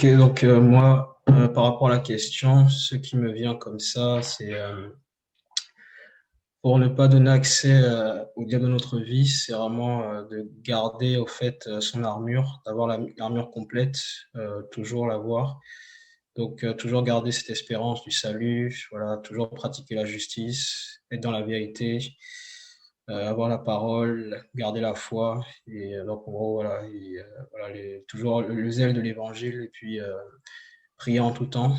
Ok, donc moi, par rapport à la question, ce qui me vient comme ça, c'est pour ne pas donner accès au diable de notre vie, c'est vraiment de garder au fait son armure, d'avoir l'armure complète, toujours l'avoir. Donc toujours garder cette espérance du salut, voilà, toujours pratiquer la justice, être dans la vérité, avoir la parole, garder la foi. Et donc en gros, voilà, voilà toujours le zèle de l'évangile et puis prier en tout temps.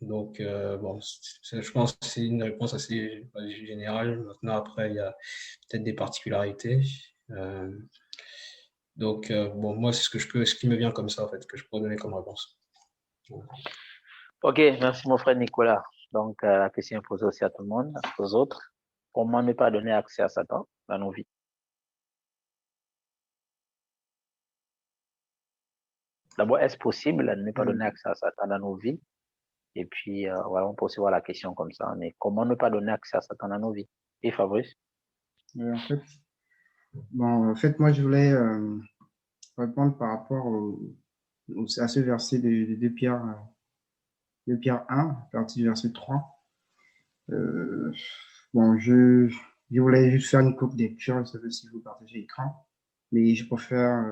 Donc, bon, je pense que c'est une réponse assez générale. Maintenant, après, il y a peut-être des particularités. Euh, donc, bon, moi, c'est ce qui me vient comme ça, en fait, que je pourrais donner comme réponse. Voilà. Ok, merci mon frère Nicolas. Donc, la question est posée aussi à tout le monde, aux autres. Comment ne pas donner accès à Satan dans nos vies? D'abord, est-ce possible de ne pas donner Euh, accès à Satan dans nos vies? Et puis, voilà, on peut aussi voir la question comme ça. Mais comment ne pas donner accès à Satan dans nos vies? Et Fabrice? en fait, moi, je voulais répondre par rapport à ce verset de 2 Pierre 1, à partir du verset 3. Euh, bon, je voulais juste faire une courte lecture, je sais pas si vous partagez l'écran, mais je préfère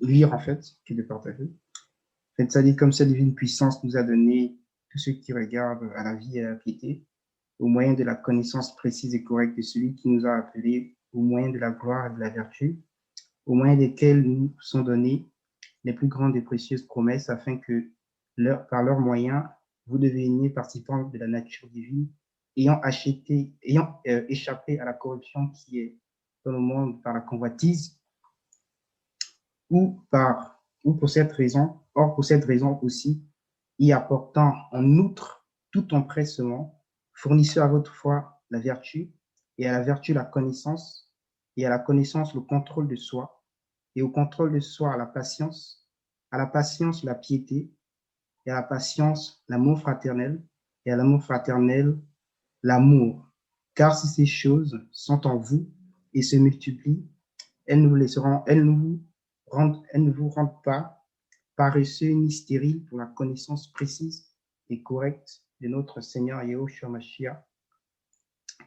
lire, en fait, que de partager. En fait, ça dit comme cette divine puissance nous a donné tous ceux qui regardent à la vie et à la piété, au moyen de la connaissance précise et correcte de celui qui nous a appelés, au moyen de la gloire et de la vertu, au moyen desquels nous sont données les plus grandes et précieuses promesses, afin que, par leurs moyens, vous deveniez participants de la nature divine, ayant échappé à la corruption qui est dans le monde par la convoitise, ou pour cette raison, or pour cette raison aussi, y apportant en outre tout empressement, fournissez à votre foi la vertu, et à la vertu la connaissance, et à la connaissance le contrôle de soi, et au contrôle de soi à la patience la piété, et à la patience l'amour fraternel, et à l'amour fraternel l'amour. Car si ces choses sont en vous et se multiplient, elles ne vous rendent pas paresseux ni stériles pour la connaissance précise et correcte de notre Seigneur Yahushua Mashiach,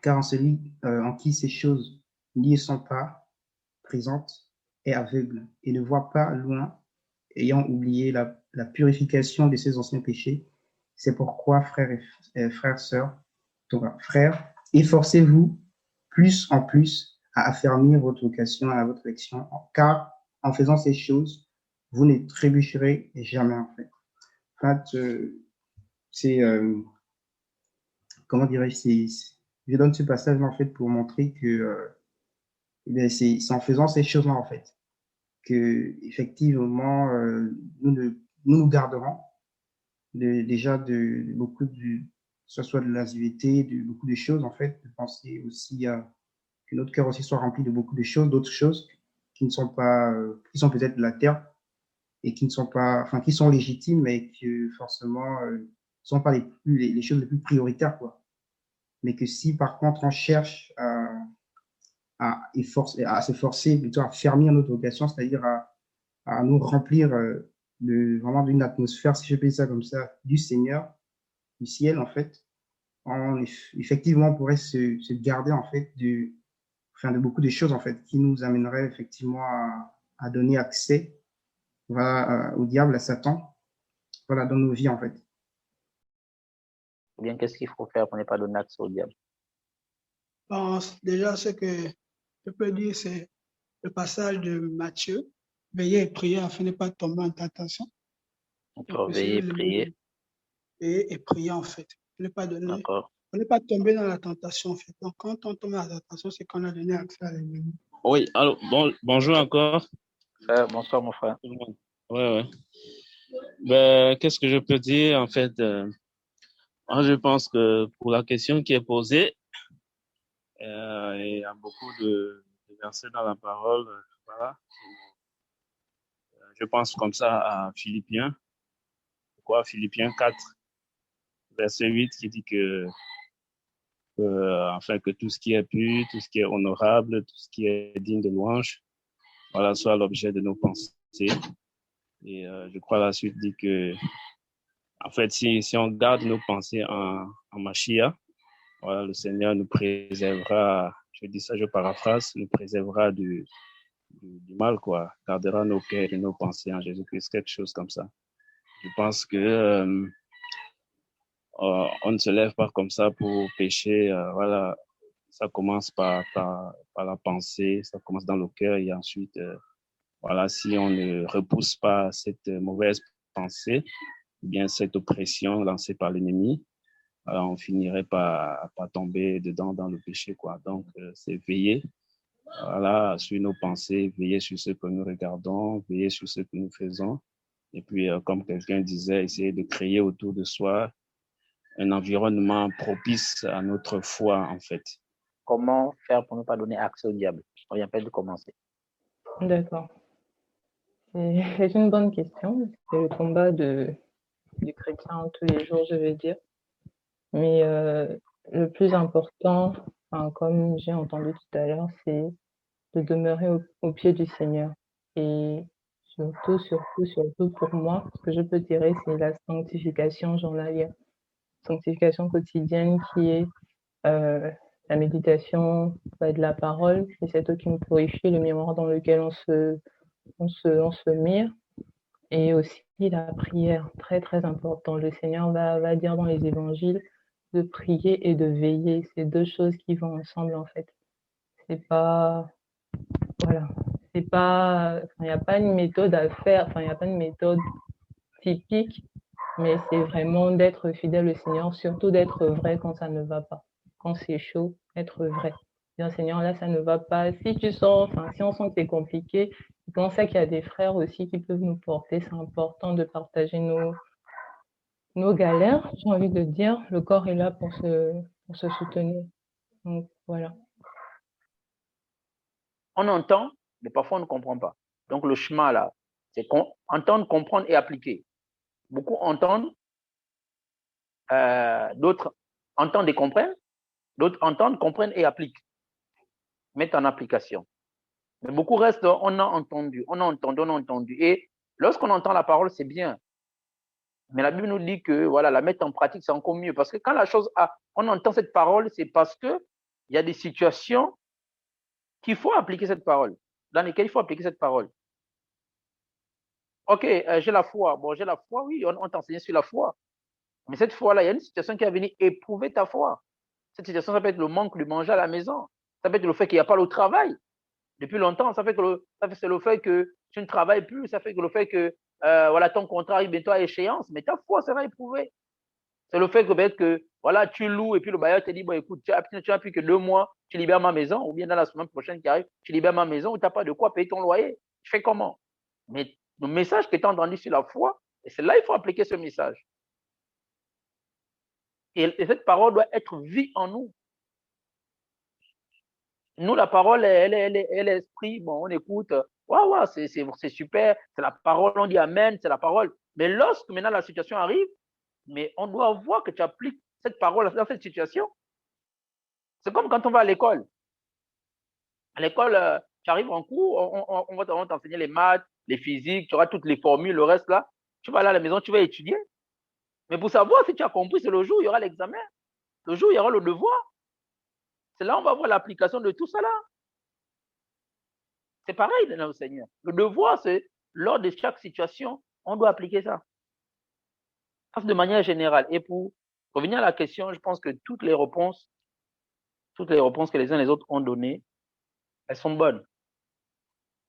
car en celui en qui ces choses n'y sont pas présentes est aveugle et ne voit pas loin, ayant oublié la purification de ses anciens péchés. C'est pourquoi, frères, sœurs, frères, efforcez-vous plus en plus à affermir votre vocation à votre élection, car en faisant ces choses, vous ne trébucherez jamais en fait. En fait, c'est, comment dirais-je, je donne ce passage en fait pour montrer que c'est en faisant ces choses-là en fait que effectivement nous garderons déjà de beaucoup que ce soit de l'asiveté, de beaucoup de choses en fait, de penser aussi à que notre cœur aussi soit rempli de beaucoup de choses, d'autres choses qui ne sont pas, qui sont peut-être de la terre et qui ne sont pas, enfin qui sont légitimes, mais que forcément sont pas les choses les plus prioritaires quoi. Mais que si par contre on cherche à s'efforcer plutôt à fermer notre vocation, c'est-à-dire à nous remplir vraiment d'une atmosphère, si je peux dire ça comme ça, du Seigneur, du ciel, en fait, effectivement, on pourrait se garder, en fait, enfin, de beaucoup de choses, en fait, qui nous amèneraient effectivement à donner accès voilà, au diable, à Satan, voilà, dans nos vies, en fait. Ou bien qu'est-ce qu'il faut faire pour ne pas donner accès au diable? Bon, déjà, ce que je peux dire, c'est le passage de Matthieu. Veillez et priez afin de ne pas tomber en tentation. D'accord, Donc, veiller, prier. Veillez et prier, en fait. Ne pas donner, D'accord. pour ne pas tomber dans la tentation, en fait. Donc, quand on tombe dans la tentation, c'est qu'on a donné accès à l'ennemi. Oui, alors, bonjour encore. Bonsoir, mon frère. Ouais, ouais. Ben, qu'est-ce que je peux dire? En fait, moi, je pense que pour la question qui est posée, il y a beaucoup de versets dans la parole. Voilà. Je pense comme ça à Philippiens. Pourquoi? Philippiens 4, verset 8, qui dit enfin, que tout ce qui est pur, tout ce qui est honorable, tout ce qui est digne de louange, voilà, soit l'objet de nos pensées. Et je crois la suite dit que, en fait, si on garde nos pensées en Mashiach, voilà, le Seigneur nous préservera, je dis ça, je paraphrase, nous préservera du mal, quoi, gardera nos cœurs et nos pensées en Jésus-Christ, quelque chose comme ça. Je pense que on ne se lève pas comme ça pour pécher, voilà, ça commence par la pensée, ça commence dans le cœur et ensuite, voilà, si on ne repousse pas cette mauvaise pensée, bien cette oppression lancée par l'ennemi, on finirait par tomber dedans dans le péché, quoi. Donc, c'est veiller, voilà, sur nos pensées, veiller sur ce que nous regardons, veiller sur ce que nous faisons. Et puis, comme quelqu'un disait, essayer de créer autour de soi un environnement propice à notre foi, en fait. Comment faire pour ne pas donner accès au diable? On vient pas de commencer. D'accord. C'est une bonne question. C'est le combat du chrétien tous les jours, je vais dire. Mais le plus important, comme j'ai entendu tout à l'heure, c'est de demeurer au pied du Seigneur. Et surtout pour moi, ce que je peux dire, c'est la sanctification journalière, sanctification quotidienne qui est la méditation de la parole, c'est cette eau qui nous purifie, le miroir dans lequel on se mire, et aussi la prière, très très important. Le Seigneur va dire dans les évangiles de prier et de veiller, c'est deux choses qui vont ensemble en fait. C'est pas, voilà, c'est pas, il n'y a pas une méthode à faire, il n'y a pas une méthode typique, mais c'est vraiment d'être fidèle au Seigneur, surtout d'être vrai quand ça ne va pas. Quand c'est chaud, être vrai. Dire, Seigneur, là, ça ne va pas. Si on sent que c'est compliqué, on sait qu'il y a des frères aussi qui peuvent nous porter. C'est important de partager nos galères. J'ai envie de dire, le corps est là pour se soutenir. Donc, voilà. On entend, mais parfois on ne comprend pas. Donc, le chemin, là, c'est entendre, comprendre et appliquer. Beaucoup entendent, d'autres entendent et comprennent, d'autres entendent, comprennent et appliquent, mettent en application. Mais beaucoup restent, on a entendu. Et lorsqu'on entend la parole, c'est bien. Mais la Bible nous dit que voilà, la mettre en pratique, c'est encore mieux. Parce que quand on entend cette parole, c'est parce qu'il y a des situations qu'il faut appliquer cette parole, dans lesquelles il faut appliquer cette parole. Ok, j'ai la foi. Bon, j'ai la foi, oui, on t'enseigne sur la foi. Mais cette fois-là, il y a une situation qui va venir éprouver ta foi. Cette situation, ça peut être le manque de manger à la maison. Ça peut être le fait qu'il n'y a pas le travail. Depuis longtemps, ça fait que c'est le fait que tu ne travailles plus, ça fait que le fait que voilà, ton contrat arrive bientôt à échéance, mais ta foi sera éprouvée. C'est le fait que peut-être que voilà, tu loues et puis le bailleur te dit bon écoute, tu n'as plus que 2 mois, tu libères ma maison, ou bien dans la semaine prochaine qui arrive, tu libères ma maison, ou tu n'as pas de quoi payer ton loyer. Tu fais comment? Mais le message que tu as entendu sur la foi, et c'est là il faut appliquer ce message. Et cette parole doit être vie en nous. Nous, la parole, elle est esprit. Bon, on écoute. Waouh, c'est super. C'est la parole. On dit amen. C'est la parole. Mais lorsque maintenant la situation arrive, mais on doit voir que tu appliques cette parole dans cette situation. C'est comme quand on va à l'école. À l'école, tu arrives en cours, on va t'enseigner les maths, les physiques, tu auras toutes les formules, le reste là. Tu vas aller à la maison, tu vas étudier. Mais pour savoir si tu as compris, c'est le jour où il y aura l'examen. Le jour où il y aura le devoir. C'est là où on va voir l'application de tout cela. C'est pareil dans le Seigneur. Le devoir, c'est lors de chaque situation, on doit appliquer ça. Ça, de manière générale. Et pour revenir à la question, je pense que toutes les réponses que les uns et les autres ont données, elles sont bonnes.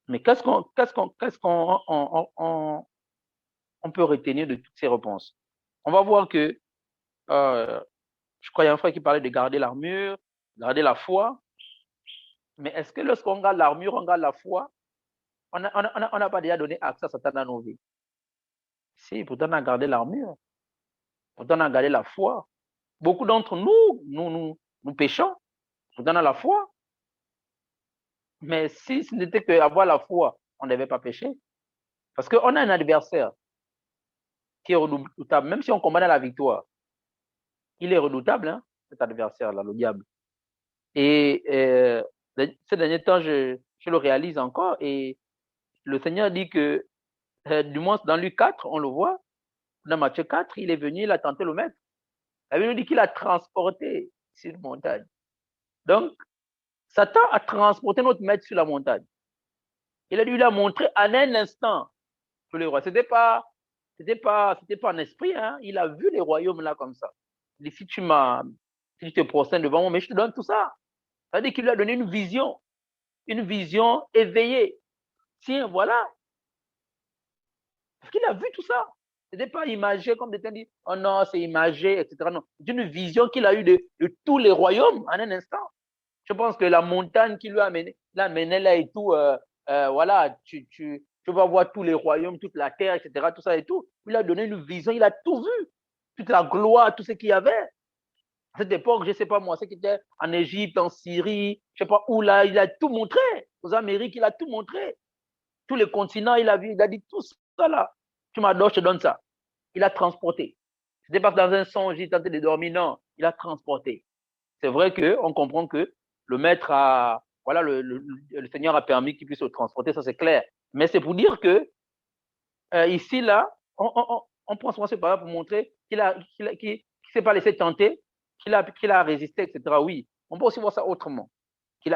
Mais qu'est-ce qu'on peut retenir de toutes ces réponses? On va voir que, je crois qu'il y a un frère qui parlait de garder l'armure, garder la foi. Mais est-ce que lorsqu'on garde l'armure, on garde la foi, on n'a pas déjà donné accès à Satan dans nos vies? Si, pourtant on a gardé l'armure. Pourtant on a gardé la foi. Beaucoup d'entre nous péchons. Pourtant on a la foi. Mais si ce n'était qu'avoir la foi, on ne devait pas pécher. Parce qu'on a un adversaire qui est redoutable. Même si on combat dans la victoire, il est redoutable, hein, cet adversaire-là, le diable. Et ces derniers temps, je le réalise encore. Et le Seigneur dit que Du moins, dans Luc 4, on le voit. Dans Matthieu 4, il est venu, il a tenté le maître. La Bible nous dit qu'il a transporté sur une montagne. Donc, Satan a transporté notre maître sur la montagne. Il a montré en un instant tous les rois. C'était pas en esprit, hein. Il a vu les royaumes là comme ça. Il dit, si tu te prostères devant moi, mais je te donne tout ça. Ça veut dire qu'il lui a donné une vision éveillée. Tiens, voilà. Parce qu'il a vu tout ça. Ce n'était pas imagé comme des gens disent, oh non, c'est imagé, etc. Non, c'est une vision qu'il a eue de tous les royaumes en un instant. Je pense que la montagne qu'il lui a amené là et tout, voilà, tu vas voir tous les royaumes, toute la terre, etc., tout ça et tout. Il a donné une vision, il a tout vu. Toute la gloire, tout ce qu'il y avait. À cette époque, je ne sais pas moi, ce qui était en Égypte, en Syrie, je ne sais pas où là, il a tout montré. Aux Amériques, il a tout montré. Tous les continents, il a vu, il a dit tout ça là. Tu m'adores, je te donne ça. Il a transporté. Ce n'était pas dans un songe, il tentait de dormir, non, il a transporté. C'est vrai qu'on comprend que le maître a, voilà, le Seigneur a permis qu'il puisse le transporter, ça c'est clair. Mais c'est pour dire que ici, là, on prend souvent ce parole pour montrer qu'il ne s'est pas laissé tenter, qu'il a résisté, etc. Oui, on peut aussi voir ça autrement. Il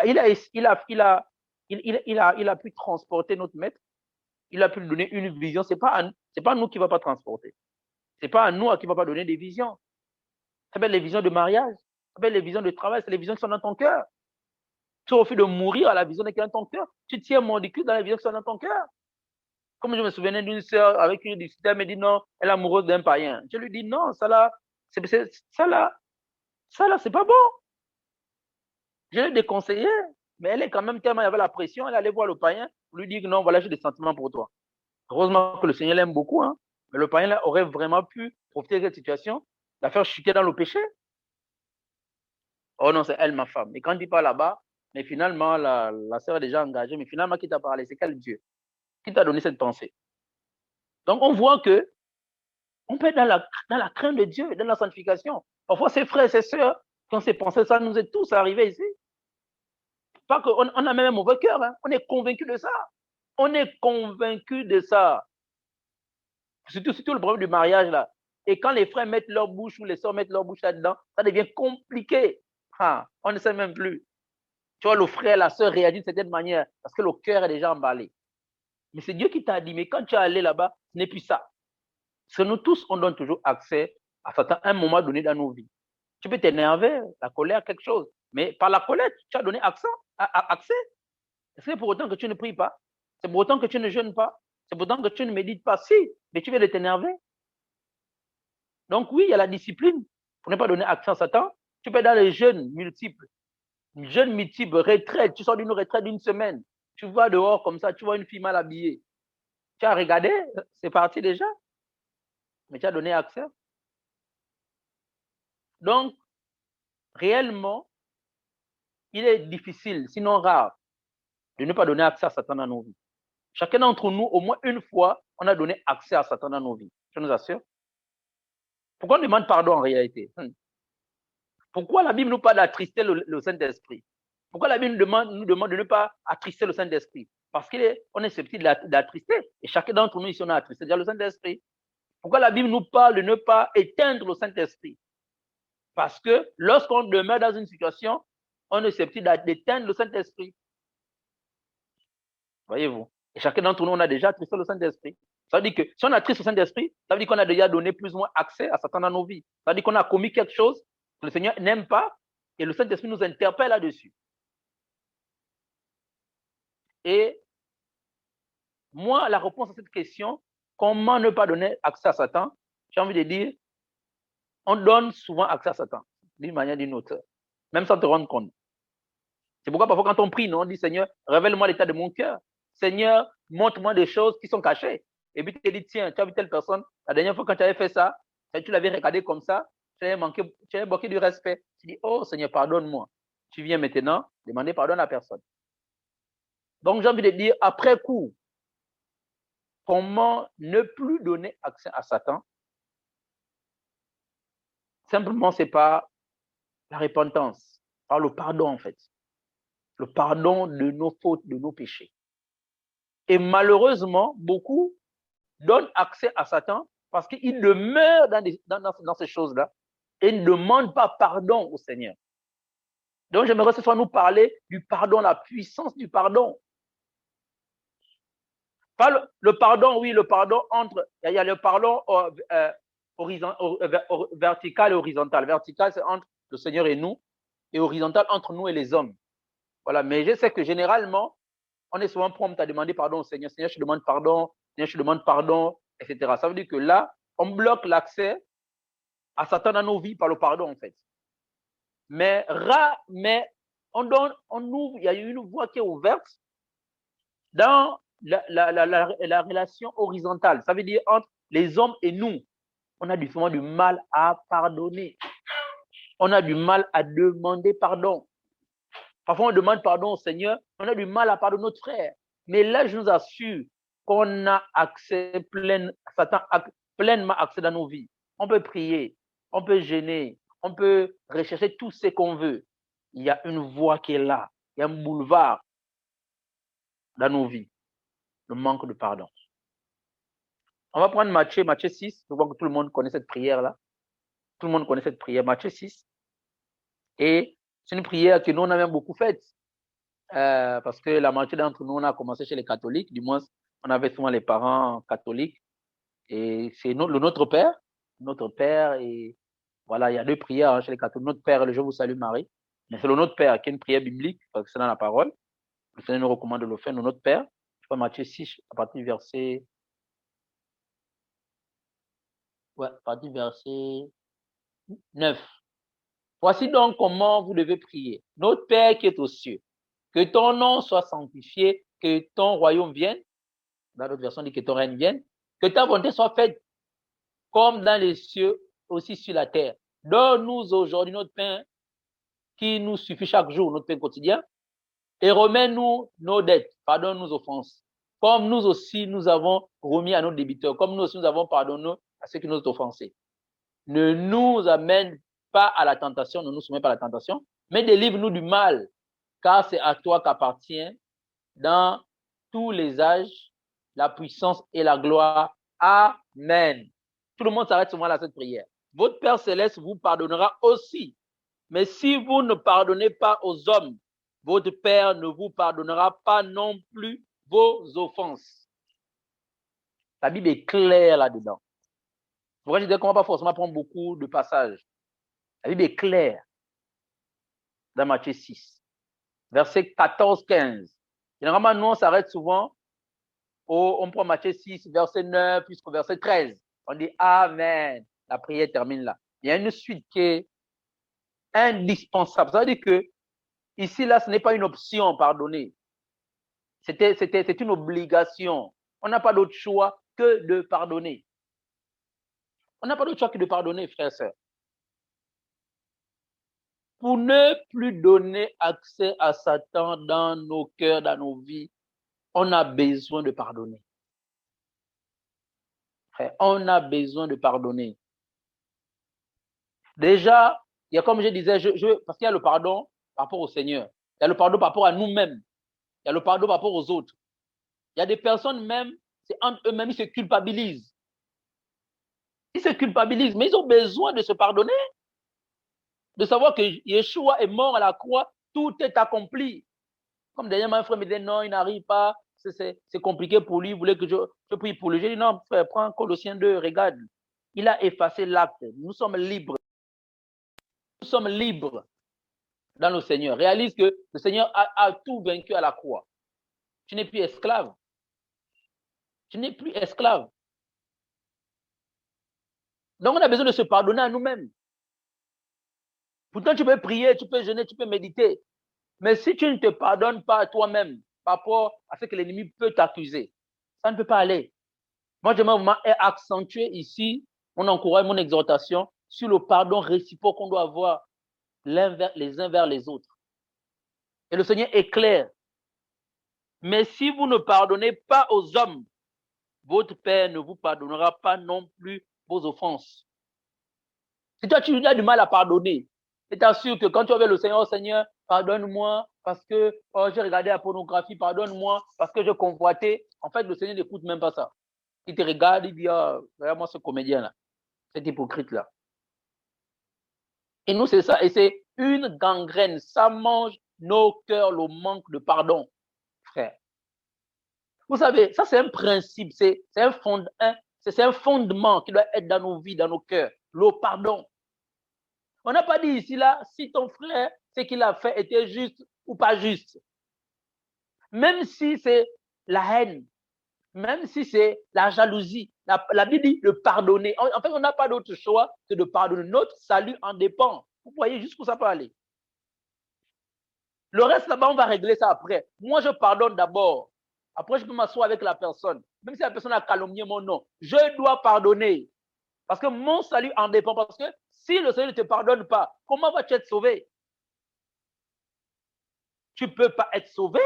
a pu transporter notre maître, il a pu lui donner une vision. C'est pas à nous qui ne va pas transporter. C'est pas à nous qui ne va pas donner des visions. Ça s'appelle les visions de mariage, ça s'appelle les visions de travail, c'est les visions qui sont dans ton cœur. Tu refus de mourir à la vision qui est dans ton cœur. Tu tiens mordicule dans la vision qui sont dans ton cœur. Comme je me souvenais d'une sœur avec qui je discutais, elle me dit non, elle est amoureuse d'un païen. Je lui dis non, ça là, c'est pas bon. Je l'ai déconseillé, mais elle est quand même tellement, il y avait la pression, elle allait voir le païen pour lui dire que non, voilà, j'ai des sentiments pour toi. Heureusement que le Seigneur l'aime beaucoup, hein, mais le païen là, aurait vraiment pu profiter de cette situation, la faire chuter dans le péché. Oh non, c'est elle, ma femme. Et quand il part là-bas, mais finalement, la sœur est déjà engagée, mais finalement, qui t'a parlé? C'est quel Dieu? Qui t'a donné cette pensée? Donc, on voit que on peut être dans la crainte de Dieu, dans la sanctification. Parfois, ses frères et ses sœurs, quand ces pensées, ça nous est tous arrivé ici. Pas qu'on a même un mauvais cœur, hein. On est convaincu de ça. On est convaincu de ça. Surtout le problème du mariage, là. Et quand les frères mettent leur bouche ou les sœurs mettent leur bouche là-dedans, ça devient compliqué. Ah, on ne sait même plus. Tu vois, le frère, la sœur réagit de cette manière parce que le cœur est déjà emballé. Mais c'est Dieu qui t'a dit, mais quand tu es allé là-bas, ce n'est plus ça. Parce que nous tous, on donne toujours accès à Satan à un moment donné dans nos vies. Tu peux t'énerver, la colère, quelque chose. Mais par la colère, tu as donné accès. Est-ce que c'est pour autant que tu ne pries pas? C'est pour autant que tu ne jeûnes pas? C'est pour autant que tu ne médites pas? Si, mais tu viens de t'énerver. Donc oui, il y a la discipline pour ne pas donner accès à Satan. Tu peux être dans les jeûnes multiples. Jeûne multiple, retraite. Tu sors d'une retraite d'une semaine. Tu vas dehors comme ça, tu vois une fille mal habillée. Tu as regardé, c'est parti déjà. Mais tu as donné accès. Donc, réellement, il est difficile, sinon rare, de ne pas donner accès à Satan dans nos vies. Chacun d'entre nous, au moins une fois, on a donné accès à Satan dans nos vies. Je nous assure. Pourquoi on demande pardon en réalité? Pourquoi la Bible nous parle d'attrister le Saint-Esprit? Pourquoi la Bible nous demande de ne pas attrister le Saint-Esprit? Parce qu'on est susceptible d'attrister. Et chacun d'entre nous, ici, on a attristé déjà le Saint-Esprit. Pourquoi la Bible nous parle de ne pas éteindre le Saint-Esprit? Parce que lorsqu'on demeure dans une situation, on est susceptible d'éteindre le Saint-Esprit. Voyez-vous? Et chacun d'entre nous, on a déjà attristé le Saint-Esprit. Ça veut dire que si on attriste le Saint-Esprit, ça veut dire qu'on a déjà donné plus ou moins accès à Satan dans nos vies. Ça veut dire qu'on a commis quelque chose que le Seigneur n'aime pas et le Saint-Esprit nous interpelle là-dessus. Et moi, la réponse à cette question, comment ne pas donner accès à Satan, j'ai envie de dire, on donne souvent accès à Satan, d'une manière ou d'une autre, même sans te rendre compte. C'est pourquoi parfois quand on prie, on dit, Seigneur, révèle-moi l'état de mon cœur. Seigneur, montre-moi des choses qui sont cachées. Et puis tu te dis, tiens, tu as vu telle personne, la dernière fois quand tu avais fait ça, tu l'avais regardé comme ça, tu avais manqué du respect. Tu dis, oh Seigneur, pardonne-moi. Tu viens maintenant demander pardon à la personne. Donc j'ai envie de dire, après coup, comment ne plus donner accès à Satan? Simplement, c'est par la repentance, par le pardon en fait. Le pardon de nos fautes, de nos péchés. Et malheureusement, beaucoup donne accès à Satan parce qu'il demeure dans ces choses-là et ne demande pas pardon au Seigneur. Donc, j'aimerais ce soir nous parler du pardon, la puissance du pardon. Pas le pardon, oui, le pardon entre, il y a le pardon vertical et horizontal. Vertical, c'est entre le Seigneur et nous, et horizontal entre nous et les hommes. Voilà, mais je sais que généralement, on est souvent prompt à demander pardon au Seigneur. Seigneur, je te demande pardon. Seigneur, je te demande pardon, etc. Ça veut dire que là, on bloque l'accès à Satan dans nos vies par le pardon, en fait. Mais on ouvre, il y a une voie qui est ouverte dans la relation horizontale. Ça veut dire entre les hommes et nous. On a souvent du mal à pardonner. On a du mal à demander pardon. Parfois, on demande pardon au Seigneur, on a du mal à pardonner notre frère. Mais là, je nous assure qu'on a accès Satan a pleinement accès dans nos vies. On peut prier, on peut gêner, on peut rechercher tout ce qu'on veut. Il y a une voie qui est là. Il y a un boulevard dans nos vies. Le manque de pardon. On va prendre Matthieu 6. Je vois que tout le monde connaît cette prière-là. Tout le monde connaît cette prière, Matthieu 6. Et c'est une prière que nous, on a même beaucoup faite. Parce que la majorité d'entre nous, on a commencé chez les catholiques. Du moins, on avait souvent les parents catholiques. Et c'est notre Père. Notre Père. Et voilà, il y a deux prières chez les catholiques. Notre Père, le Je vous salue Marie. Mais c'est le Notre Père qui est une prière biblique, parce que c'est dans la parole. Le Seigneur nous recommande de le faire, le Notre Père. Je crois Matthieu 6, à partir du verset... Ouais, à partir du verset 9. Voici donc comment vous devez prier. Notre Père qui est aux cieux, que ton nom soit sanctifié, que ton royaume vienne. Dans l'autre version, on dit que ton règne vienne. Que ta volonté soit faite comme dans les cieux, aussi sur la terre. Donne-nous aujourd'hui notre pain qui nous suffit chaque jour, notre pain quotidien. Et remets-nous nos dettes, pardonne nos offenses. Comme nous aussi, nous avons remis à nos débiteurs. Comme nous aussi, nous avons pardonné à ceux qui nous ont offensés. Ne nous amène pas à la tentation, ne nous soumets pas à la tentation, mais délivre-nous du mal, car c'est à toi qu'appartient dans tous les âges la puissance et la gloire. Amen. Tout le monde s'arrête souvent à cette prière. Votre Père Céleste vous pardonnera aussi. Mais si vous ne pardonnez pas aux hommes, votre Père ne vous pardonnera pas non plus vos offenses. La Bible est claire là-dedans. Pourquoi je disais qu'on ne va pas forcément prendre beaucoup de passages. La Bible est claire dans Matthieu 6, versets 14-15. Généralement, nous, on s'arrête souvent, on prend Matthieu 6, verset 9 jusqu'au verset 13. On dit Amen. La prière termine là. Il y a une suite qui est indispensable. Ça veut dire que ici, là, ce n'est pas une option, pardonner. C'est une obligation. On n'a pas d'autre choix que de pardonner. On n'a pas d'autre choix que de pardonner, frères et sœurs. Pour ne plus donner accès à Satan dans nos cœurs, dans nos vies, on a besoin de pardonner. Frère, on a besoin de pardonner. Déjà, il y a comme je disais, parce qu'il y a le pardon par rapport au Seigneur. Il y a le pardon par rapport à nous-mêmes. Il y a le pardon par rapport aux autres. Il y a des personnes même, c'est entre eux-mêmes, ils se culpabilisent. Ils se culpabilisent, mais ils ont besoin de se pardonner. De savoir que Yeshua est mort à la croix, tout est accompli. Comme dernièrement, un frère me disait, non, il n'arrive pas, c'est compliqué pour lui, il voulait que je prie pour lui. J'ai dit, non, frère, prends Colossiens 2, regarde. Il a effacé l'acte. Nous sommes libres. Nous sommes libres dans le Seigneur. Réalise que le Seigneur a tout vaincu à la croix. Tu n'es plus esclave. Tu n'es plus esclave. Donc, on a besoin de se pardonner à nous-mêmes. Pourtant, tu peux prier, tu peux jeûner, tu peux méditer. Mais si tu ne te pardonnes pas à toi-même par rapport à ce que l'ennemi peut t'accuser, ça ne peut pas aller. Moi, j'aimerais vraiment accentuer ici mon encouragement, mon exhortation sur le pardon réciproque qu'on doit avoir les uns vers les autres. Et le Seigneur est clair. Mais si vous ne pardonnez pas aux hommes, votre Père ne vous pardonnera pas non plus vos offenses. Si toi, tu as du mal à pardonner, et t'assures que quand tu avais le Seigneur, oh Seigneur, pardonne-moi parce que j'ai regardé la pornographie, pardonne-moi parce que j'ai convoité. En fait, le Seigneur n'écoute même pas ça. Il te regarde, il dit, ah, regarde-moi ce comédien-là, cet hypocrite-là. Et nous, c'est ça. Et c'est une gangrène. Ça mange nos cœurs, le manque de pardon, frère. Vous savez, ça, c'est un principe, c'est un fondement qui doit être dans nos vies, dans nos cœurs. Le pardon. On n'a pas dit ici, là, si ton frère, ce qu'il a fait était juste ou pas juste. Même si c'est la haine, même si c'est la jalousie, la Bible dit de pardonner. En fait, on n'a pas d'autre choix que de pardonner. Notre salut en dépend. Vous voyez jusqu'où ça peut aller. Le reste, là-bas, on va régler ça après. Moi, je pardonne d'abord. Après, je peux m'asseoir avec la personne. Même si la personne a calomnié mon nom, je dois pardonner. Parce que mon salut en dépend. Parce que si le Seigneur ne te pardonne pas, comment vas-tu être sauvé? Tu ne peux pas être sauvé.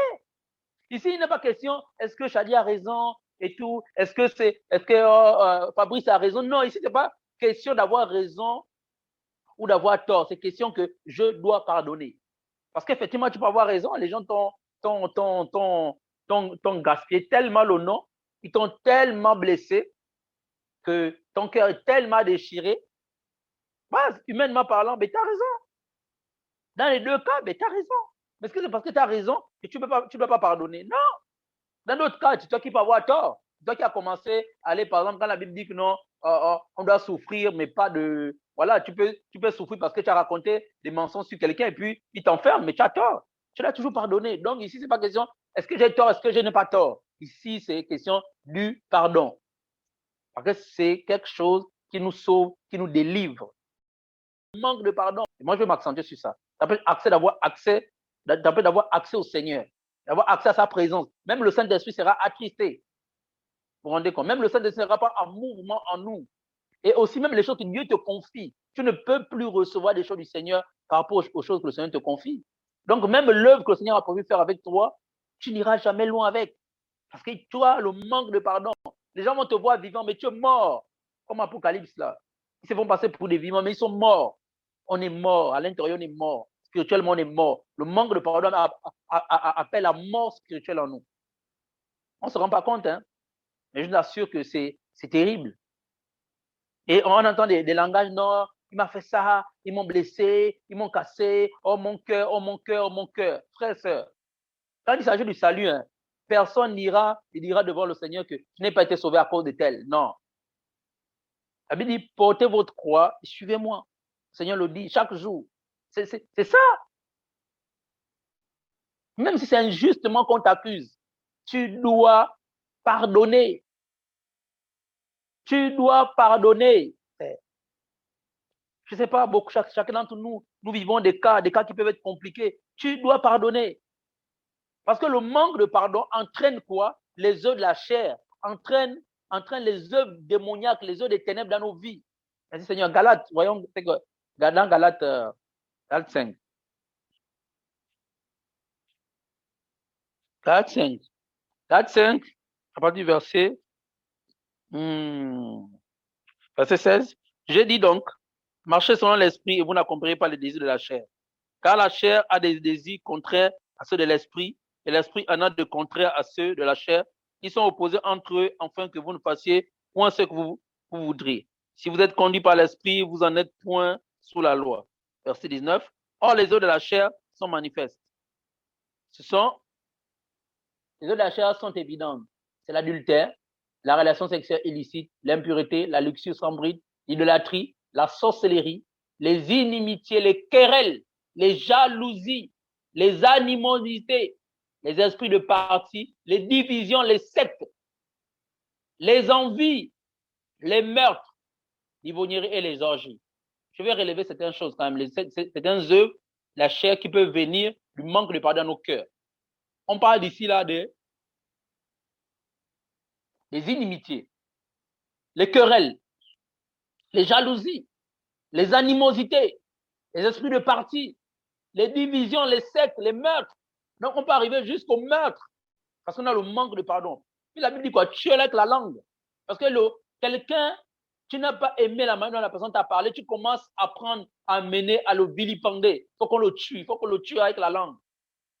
Ici, il n'est pas question, est-ce que Chadi a raison et tout? Est-ce que Fabrice a raison? Non, ici, ce n'est pas question d'avoir raison ou d'avoir tort. C'est question que je dois pardonner. Parce qu'effectivement, tu peux avoir raison. Les gens t'ont gaspillé tellement le nom, ils t'ont tellement blessé que ton cœur est tellement déchiré. Bah, humainement parlant, mais tu as raison. Dans les deux cas, mais tu as raison. Mais est-ce que c'est parce que tu as raison que tu ne dois pas pardonner? Non. Dans d'autres cas, c'est toi qui peux avoir tort. C'est toi qui as commencé à aller, par exemple, quand la Bible dit que non, on doit souffrir, mais pas de... Voilà, tu peux souffrir parce que tu as raconté des mensonges sur quelqu'un et puis il t'enferme, mais tu as tort. Tu l'as toujours pardonné. Donc ici, ce n'est pas question, est-ce que j'ai tort, est-ce que je n'ai pas tort? Ici, c'est question du pardon. Parce que c'est quelque chose qui nous sauve, qui nous délivre. Manque de pardon. Et moi, je vais m'accentuer sur ça. Ça peut d'avoir accès au Seigneur, d'avoir accès à sa présence. Même le Saint-Esprit sera attristé. Vous vous rendez compte? Même le Saint-Esprit ne sera pas en mouvement en nous. Et aussi, même les choses que Dieu te confie. Tu ne peux plus recevoir des choses du Seigneur par rapport aux choses que le Seigneur te confie. Donc, même l'œuvre que le Seigneur a prévu faire avec toi, tu n'iras jamais loin avec. Parce que tu as le manque de pardon. Les gens vont te voir vivant, mais tu es mort. Comme Apocalypse, là. Ils se font passer pour des vivants, mais ils sont morts. On est mort. À l'intérieur, on est mort. Spirituellement, on est mort. Le manque de pardon appelle la mort spirituelle en nous. On ne se rend pas compte, hein? Mais je vous assure que c'est terrible. Et on entend des langages, non, il m'a fait ça, ils m'ont blessé, ils m'ont cassé, oh mon cœur, oh mon cœur, oh mon cœur. Frère, sœur, quand il s'agit du salut, hein, personne n'ira et dira devant le Seigneur que je n'ai pas été sauvé à cause de tel. Non. La Bible dit, portez votre croix et suivez-moi. Le Seigneur le dit chaque jour. C'est ça. Même si c'est injustement qu'on t'accuse, tu dois pardonner. Tu dois pardonner. Je ne sais pas, chacun d'entre nous, nous vivons des cas qui peuvent être compliqués. Tu dois pardonner. Parce que le manque de pardon entraîne quoi? Les œuvres de la chair, entraîne les œuvres démoniaques, les œuvres des ténèbres dans nos vies. Merci Seigneur. Galates, voyons, dans Galates 5. Galates 5. Galates 5, à partir du verset 16. J'ai dit donc, marchez selon l'esprit et vous n'accomplirez pas les désirs de la chair. Car la chair a des désirs contraires à ceux de l'esprit et l'esprit en a de contraires à ceux de la chair. Ils sont opposés entre eux afin que vous ne fassiez point ce que vous voudriez. Si vous êtes conduit par l'esprit, vous en êtes point sous la loi. Verset 19. Or, les œuvres de la chair sont manifestes. Les œuvres de la chair sont évidentes. C'est l'adultère, la relation sexuelle illicite, l'impureté, la luxure sans bride, l'idolâtrie, la sorcellerie, les inimitiés, les querelles, les jalousies, les animosités, les esprits de parti, les divisions, les sectes, les envies, les meurtres, l'ivrognerie et les orgies. Je vais relever certaines choses quand même, certaines œuvres, la chair qui peut venir du manque de pardon dans nos cœurs. On parle d'ici là des inimitiés, les querelles, les jalousies, les animosités, les esprits de parti, les divisions, les sectes, les meurtres. Donc, on peut arriver jusqu'au meurtre parce qu'on a le manque de pardon. Puis la Bible dit quoi? Tuer avec la langue. Parce que quelqu'un, tu n'as pas aimé la manière dont la personne t'a parlé, tu commences à mener, à le vilipender. Il faut qu'on le tue. Il faut qu'on le tue avec la langue.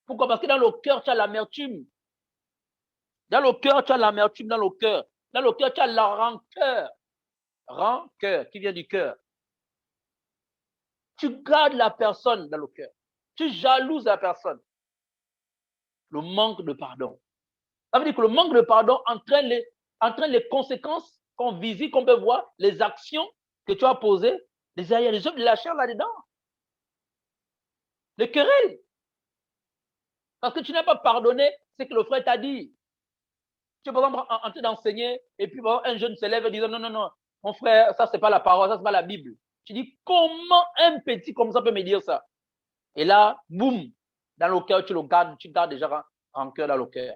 Pourquoi? Parce que dans le cœur, tu as l'amertume. Dans le cœur, tu as l'amertume dans le cœur. Dans le cœur, tu as la rancœur. Rancœur, qui vient du cœur. Tu gardes la personne dans le cœur. Tu jalouses la personne. Le manque de pardon. Ça veut dire que le manque de pardon entraîne les conséquences qu'on visite, qu'on peut voir, les actions que tu as posées, les œuvres de la chair là-dedans. Les querelles. Parce que tu n'as pas pardonné ce que le frère t'a dit. Tu es par exemple en train d'enseigner et puis un jeune se lève et dit non, mon frère, ça c'est pas la parole, ça c'est pas la Bible. Tu dis comment un petit comme ça peut me dire ça? Et là, boum, dans le cœur, tu gardes déjà en cœur dans le cœur.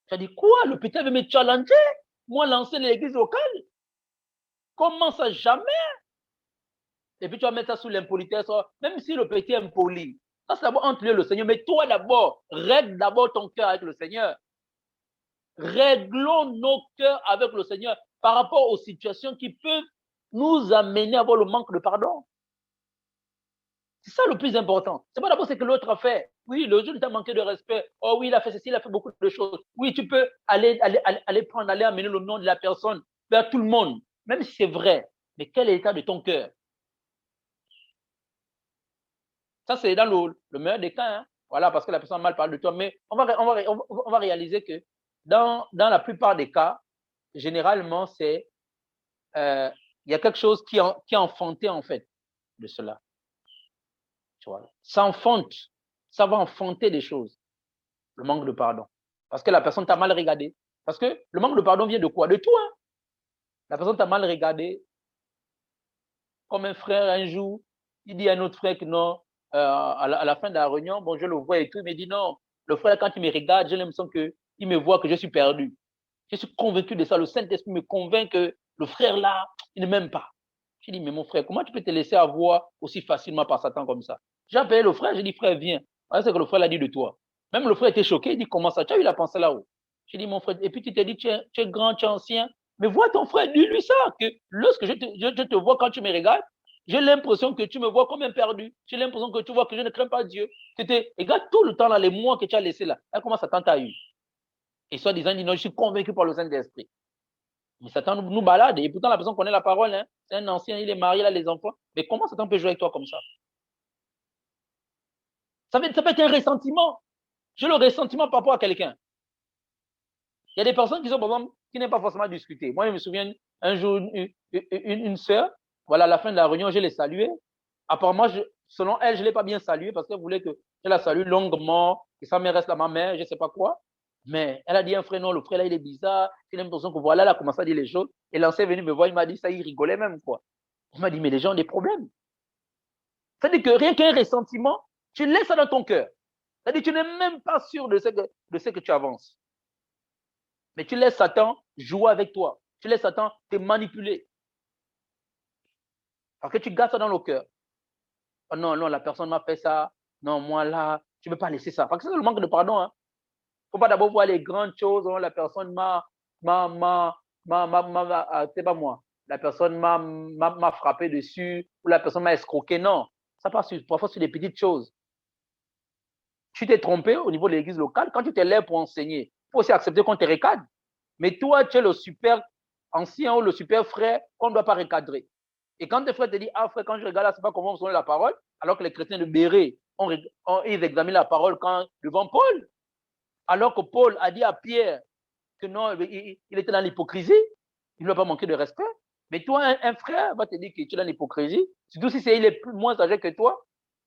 Tu as dit quoi? Le petit veut me challenger? Moi, lancer l'église locale? Comment ça? Jamais? Et puis tu vas mettre ça sous l'impolitesse, même si le petit est impoli. Ça, c'est d'abord entre lui et le Seigneur. Mais toi d'abord, règle d'abord ton cœur avec le Seigneur. Réglons nos cœurs avec le Seigneur par rapport aux situations qui peuvent nous amener à avoir le manque de pardon. C'est ça le plus important. C'est pas d'abord ce que l'autre a fait. Oui, le jour où tu as manqué de respect. Oh oui, il a fait ceci, il a fait beaucoup de choses. Oui, tu peux aller amener le nom de la personne vers tout le monde, même si c'est vrai. Mais quel est l'état de ton cœur? Ça, c'est dans le meilleur des cas. Hein. Voilà, parce que la personne a mal parlé de toi. Mais on va réaliser que dans la plupart des cas, généralement, il y a quelque chose qui est enfanté, en fait, de cela. Tu vois, ça va enfanter des choses. Le manque de pardon. Parce que la personne t'a mal regardé. Parce que le manque de pardon vient de quoi? De toi. Hein? La personne t'a mal regardé. Comme un frère, un jour, il dit à un autre frère que non, à la fin de la réunion, bon, je le vois et tout, il me dit non, le frère, quand il me regarde, j'ai l'impression qu'il me voit que je suis perdu. Je suis convaincu de ça. Le Saint-Esprit me convainc que le frère là, il ne m'aime pas. Je dis, mais mon frère, comment tu peux te laisser avoir aussi facilement par Satan comme ça? J'ai appelé le frère, j'ai dit, frère, viens. Voilà ce que le frère l'a dit de toi. Même le frère était choqué, il dit, comment ça? Tu as eu la pensée là-haut? J'ai dit, mon frère, et puis tu t'es dit, tu es grand, tu es ancien. Mais vois ton frère, dis-lui ça, que lorsque je te vois quand tu me regardes, j'ai l'impression que tu me vois comme un perdu. J'ai l'impression que tu vois que je ne crains pas Dieu. Regarde tout le temps là, les mois que tu as laissés là. Là, comment Satan t'a eu? Et soit disant, il dit, non, je suis convaincu par le Saint-Esprit. Mais Satan nous balade. Et pourtant, la personne connaît la parole. Hein. C'est un ancien, il est marié, il a les enfants. Mais comment Satan peut jouer avec toi comme ça? Ça peut être un ressentiment. J'ai le ressentiment par rapport à quelqu'un. Il y a des personnes qui sont, par exemple, qui n'aiment pas forcément discuter. Moi, je me souviens, un jour, une sœur, voilà, à la fin de la réunion, je l'ai saluée. Apparemment, selon elle, je ne l'ai pas bien saluée parce qu'elle voulait que je la salue longuement, que ça me reste à ma mère, je ne sais pas quoi. Mais elle a dit à un frère, non, le frère là, il est bizarre. J'ai l'impression que voilà, elle a commencé à dire les choses. Et l'ancien est venu me voir, il m'a dit ça, il rigolait même, quoi. Il m'a dit, mais les gens ont des problèmes. C'est-à-dire que rien qu'un ressentiment, tu laisses ça dans ton cœur. C'est-à-dire que tu n'es même pas sûr de ce que tu avances. Mais tu laisses Satan jouer avec toi. Tu laisses Satan te manipuler. Parce que tu gardes ça dans le cœur. Oh non, la personne m'a fait ça. Non, moi là, tu ne peux pas laisser ça. Parce que c'est le manque de pardon. Hein. Il ne faut pas d'abord voir les grandes choses. Oh, la personne c'est pas moi. La personne m'a frappé dessus ou la personne m'a escroqué. Non, ça passe parfois sur des petites choses. Tu t'es trompé au niveau de l'église locale. Quand tu te lèves pour enseigner, il faut aussi accepter qu'on te recadre. Mais toi, tu es le super ancien ou le super frère qu'on ne doit pas recadrer. Et quand tes frères te disent, ah frère, quand je regarde là, c'est pas comment on sonne la parole, alors que les chrétiens de Béret, ils examinent la parole devant Paul. Alors que Paul a dit à Pierre que non, il était dans l'hypocrisie, il ne doit pas manquer de respect. Mais toi, un frère va te dire que tu es dans l'hypocrisie, surtout si il est moins âgé que toi,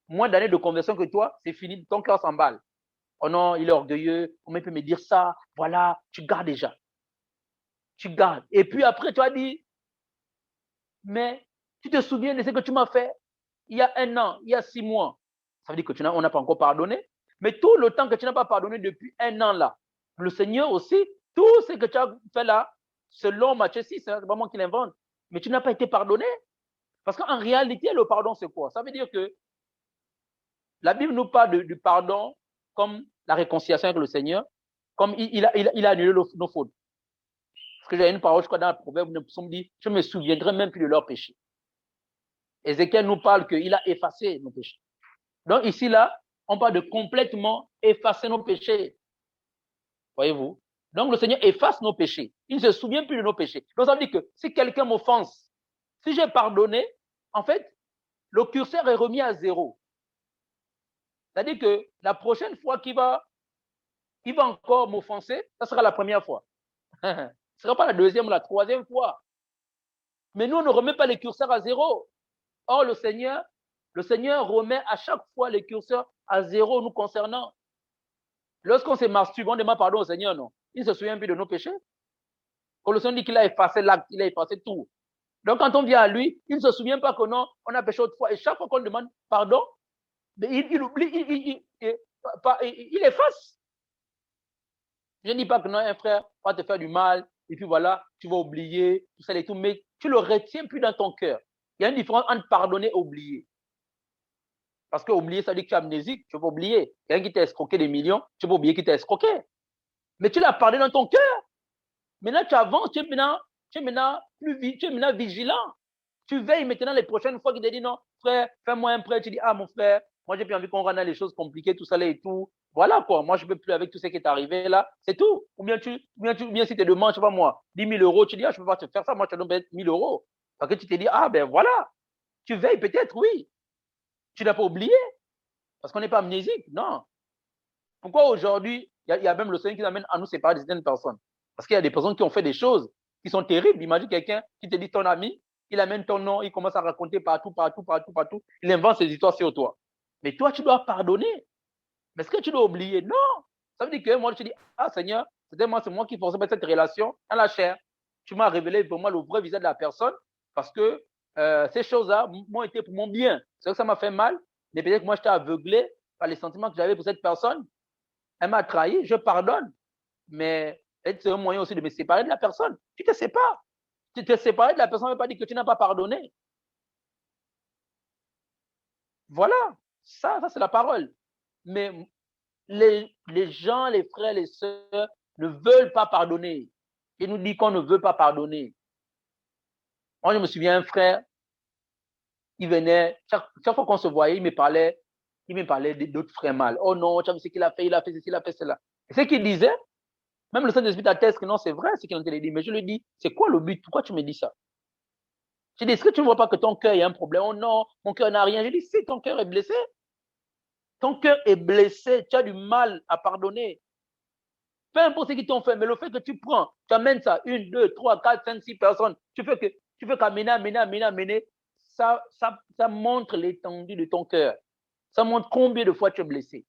moins d'années de conversion que toi, c'est fini, ton cœur s'emballe. Oh non, il est orgueilleux, comment il peut me dire ça? Voilà, tu gardes déjà. Tu gardes. Et puis après, tu as dit, mais tu te souviens de ce que tu m'as fait il y a 1 an, il y a 6 mois. Ça veut dire que on n'a pas encore pardonné. Mais tout le temps que tu n'as pas pardonné depuis 1 an là, le Seigneur aussi, tout ce que tu as fait là, selon Matthieu 6, c'est vraiment qu'il invente, mais tu n'as pas été pardonné. Parce qu'en réalité, le pardon, c'est quoi? Ça veut dire que la Bible nous parle du pardon comme la réconciliation avec le Seigneur, comme il a annulé nos fautes. Parce que j'ai une parole, je crois, dans le proverbe, nous dit, je ne me souviendrai même plus de leurs péchés. Ézéchiel nous parle qu'il a effacé nos péchés. Donc ici, là, on parle de complètement effacer nos péchés. Voyez-vous? Donc, le Seigneur efface nos péchés. Il ne se souvient plus de nos péchés. Donc, ça veut dire que si quelqu'un m'offense, si j'ai pardonné, en fait, le curseur est remis à 0. C'est-à-dire que la prochaine fois qu'il va encore m'offenser, ça sera la première fois. Ce ne sera pas la deuxième ou la troisième fois. Mais nous, on ne remet pas les curseurs à 0. Or, le Seigneur remet à chaque fois les curseurs à 0 nous concernant. Lorsqu'on se masturbe, on demande pardon au Seigneur, non? Il ne se souvient plus de nos péchés. Quand le Seigneur dit qu'il a effacé l'acte, il a effacé tout. Donc, quand on vient à lui, il ne se souvient pas que non, on a péché autrefois. Et chaque fois qu'on demande pardon, il oublie, il efface. Je ne dis pas que non, un frère va te faire du mal, et puis voilà, tu vas oublier, tout ça et tout, mais tu ne le retiens plus dans ton cœur. Il y a une différence entre pardonner et oublier. Parce que oublier, ça veut dire que tu es amnésique, tu vas oublier. Quelqu'un qui t'a escroqué des millions, tu vas oublier qu'il t'a escroqué. Mais tu l'as pardonné dans ton cœur. Maintenant, tu avances, tu es maintenant vigilant. Tu veilles maintenant les prochaines fois qu'il te dit non, frère, fais-moi un prêt. Tu dis, ah mon frère, moi j'ai plus envie qu'on rende les choses compliquées, tout ça là et tout. Voilà quoi, moi je ne peux plus avec tout ce qui est arrivé là, c'est tout. Ou bien si tu te demandes, je sais pas moi, 10 000 euros, tu dis, ah je ne peux pas te faire ça, moi je te donne 1 000 euros. Parce que tu te dis, ah ben voilà, tu veilles peut-être, oui. Tu n'as pas oublié, parce qu'on n'est pas amnésique, non. Pourquoi aujourd'hui, il y a même le Seigneur qui nous amène à nous séparer de certaines personnes? Parce qu'il y a des personnes qui ont fait des choses qui sont terribles. Imagine quelqu'un qui te dit ton ami, il amène ton nom, il commence à raconter partout. Il invente ses histoires sur toi. Mais toi, tu dois pardonner. Mais est-ce que tu dois oublier? Non. Ça veut dire que moi, je te dis, ah Seigneur, c'est moi qui forçais cette relation dans la chair. Tu m'as révélé pour moi le vrai visage de la personne parce que ces choses-là m'ont été pour mon bien. C'est vrai que ça m'a fait mal, mais peut-être que moi, j'étais aveuglé par les sentiments que j'avais pour cette personne. Elle m'a trahi, je pardonne. Mais c'est un moyen aussi de me séparer de la personne. Tu te sépares. Tu te sépares de la personne, ne veut pas dire que tu n'as pas pardonné. Voilà, ça c'est la parole. Mais les gens, les frères, les sœurs ne veulent pas pardonner. Ils nous disent qu'on ne veut pas pardonner. Moi, je me souviens, un frère, il venait, chaque fois qu'on se voyait, il me parlait d'autres frères mal. Oh non, tu as vu ce qu'il a fait, il a fait ceci, il a fait cela. Et ce qu'il disait, même le Saint-Esprit atteste que non, c'est vrai ce qu'il a dit. Mais je lui dis, c'est quoi le but? Pourquoi tu me dis ça? Je dis, est-ce que tu ne vois pas que ton cœur, il y a un problème? Oh non, mon cœur n'a rien. Je dis, si ton cœur est blessé, ton cœur est blessé, tu as du mal à pardonner. Peu importe ce qu'ils t'ont fait, mais le fait que tu prends, tu amènes ça, 1, 2, 3, 4, 5, 6 personnes, tu fais qu'amener, ça montre l'étendue de ton cœur. Ça montre combien de fois tu es blessé.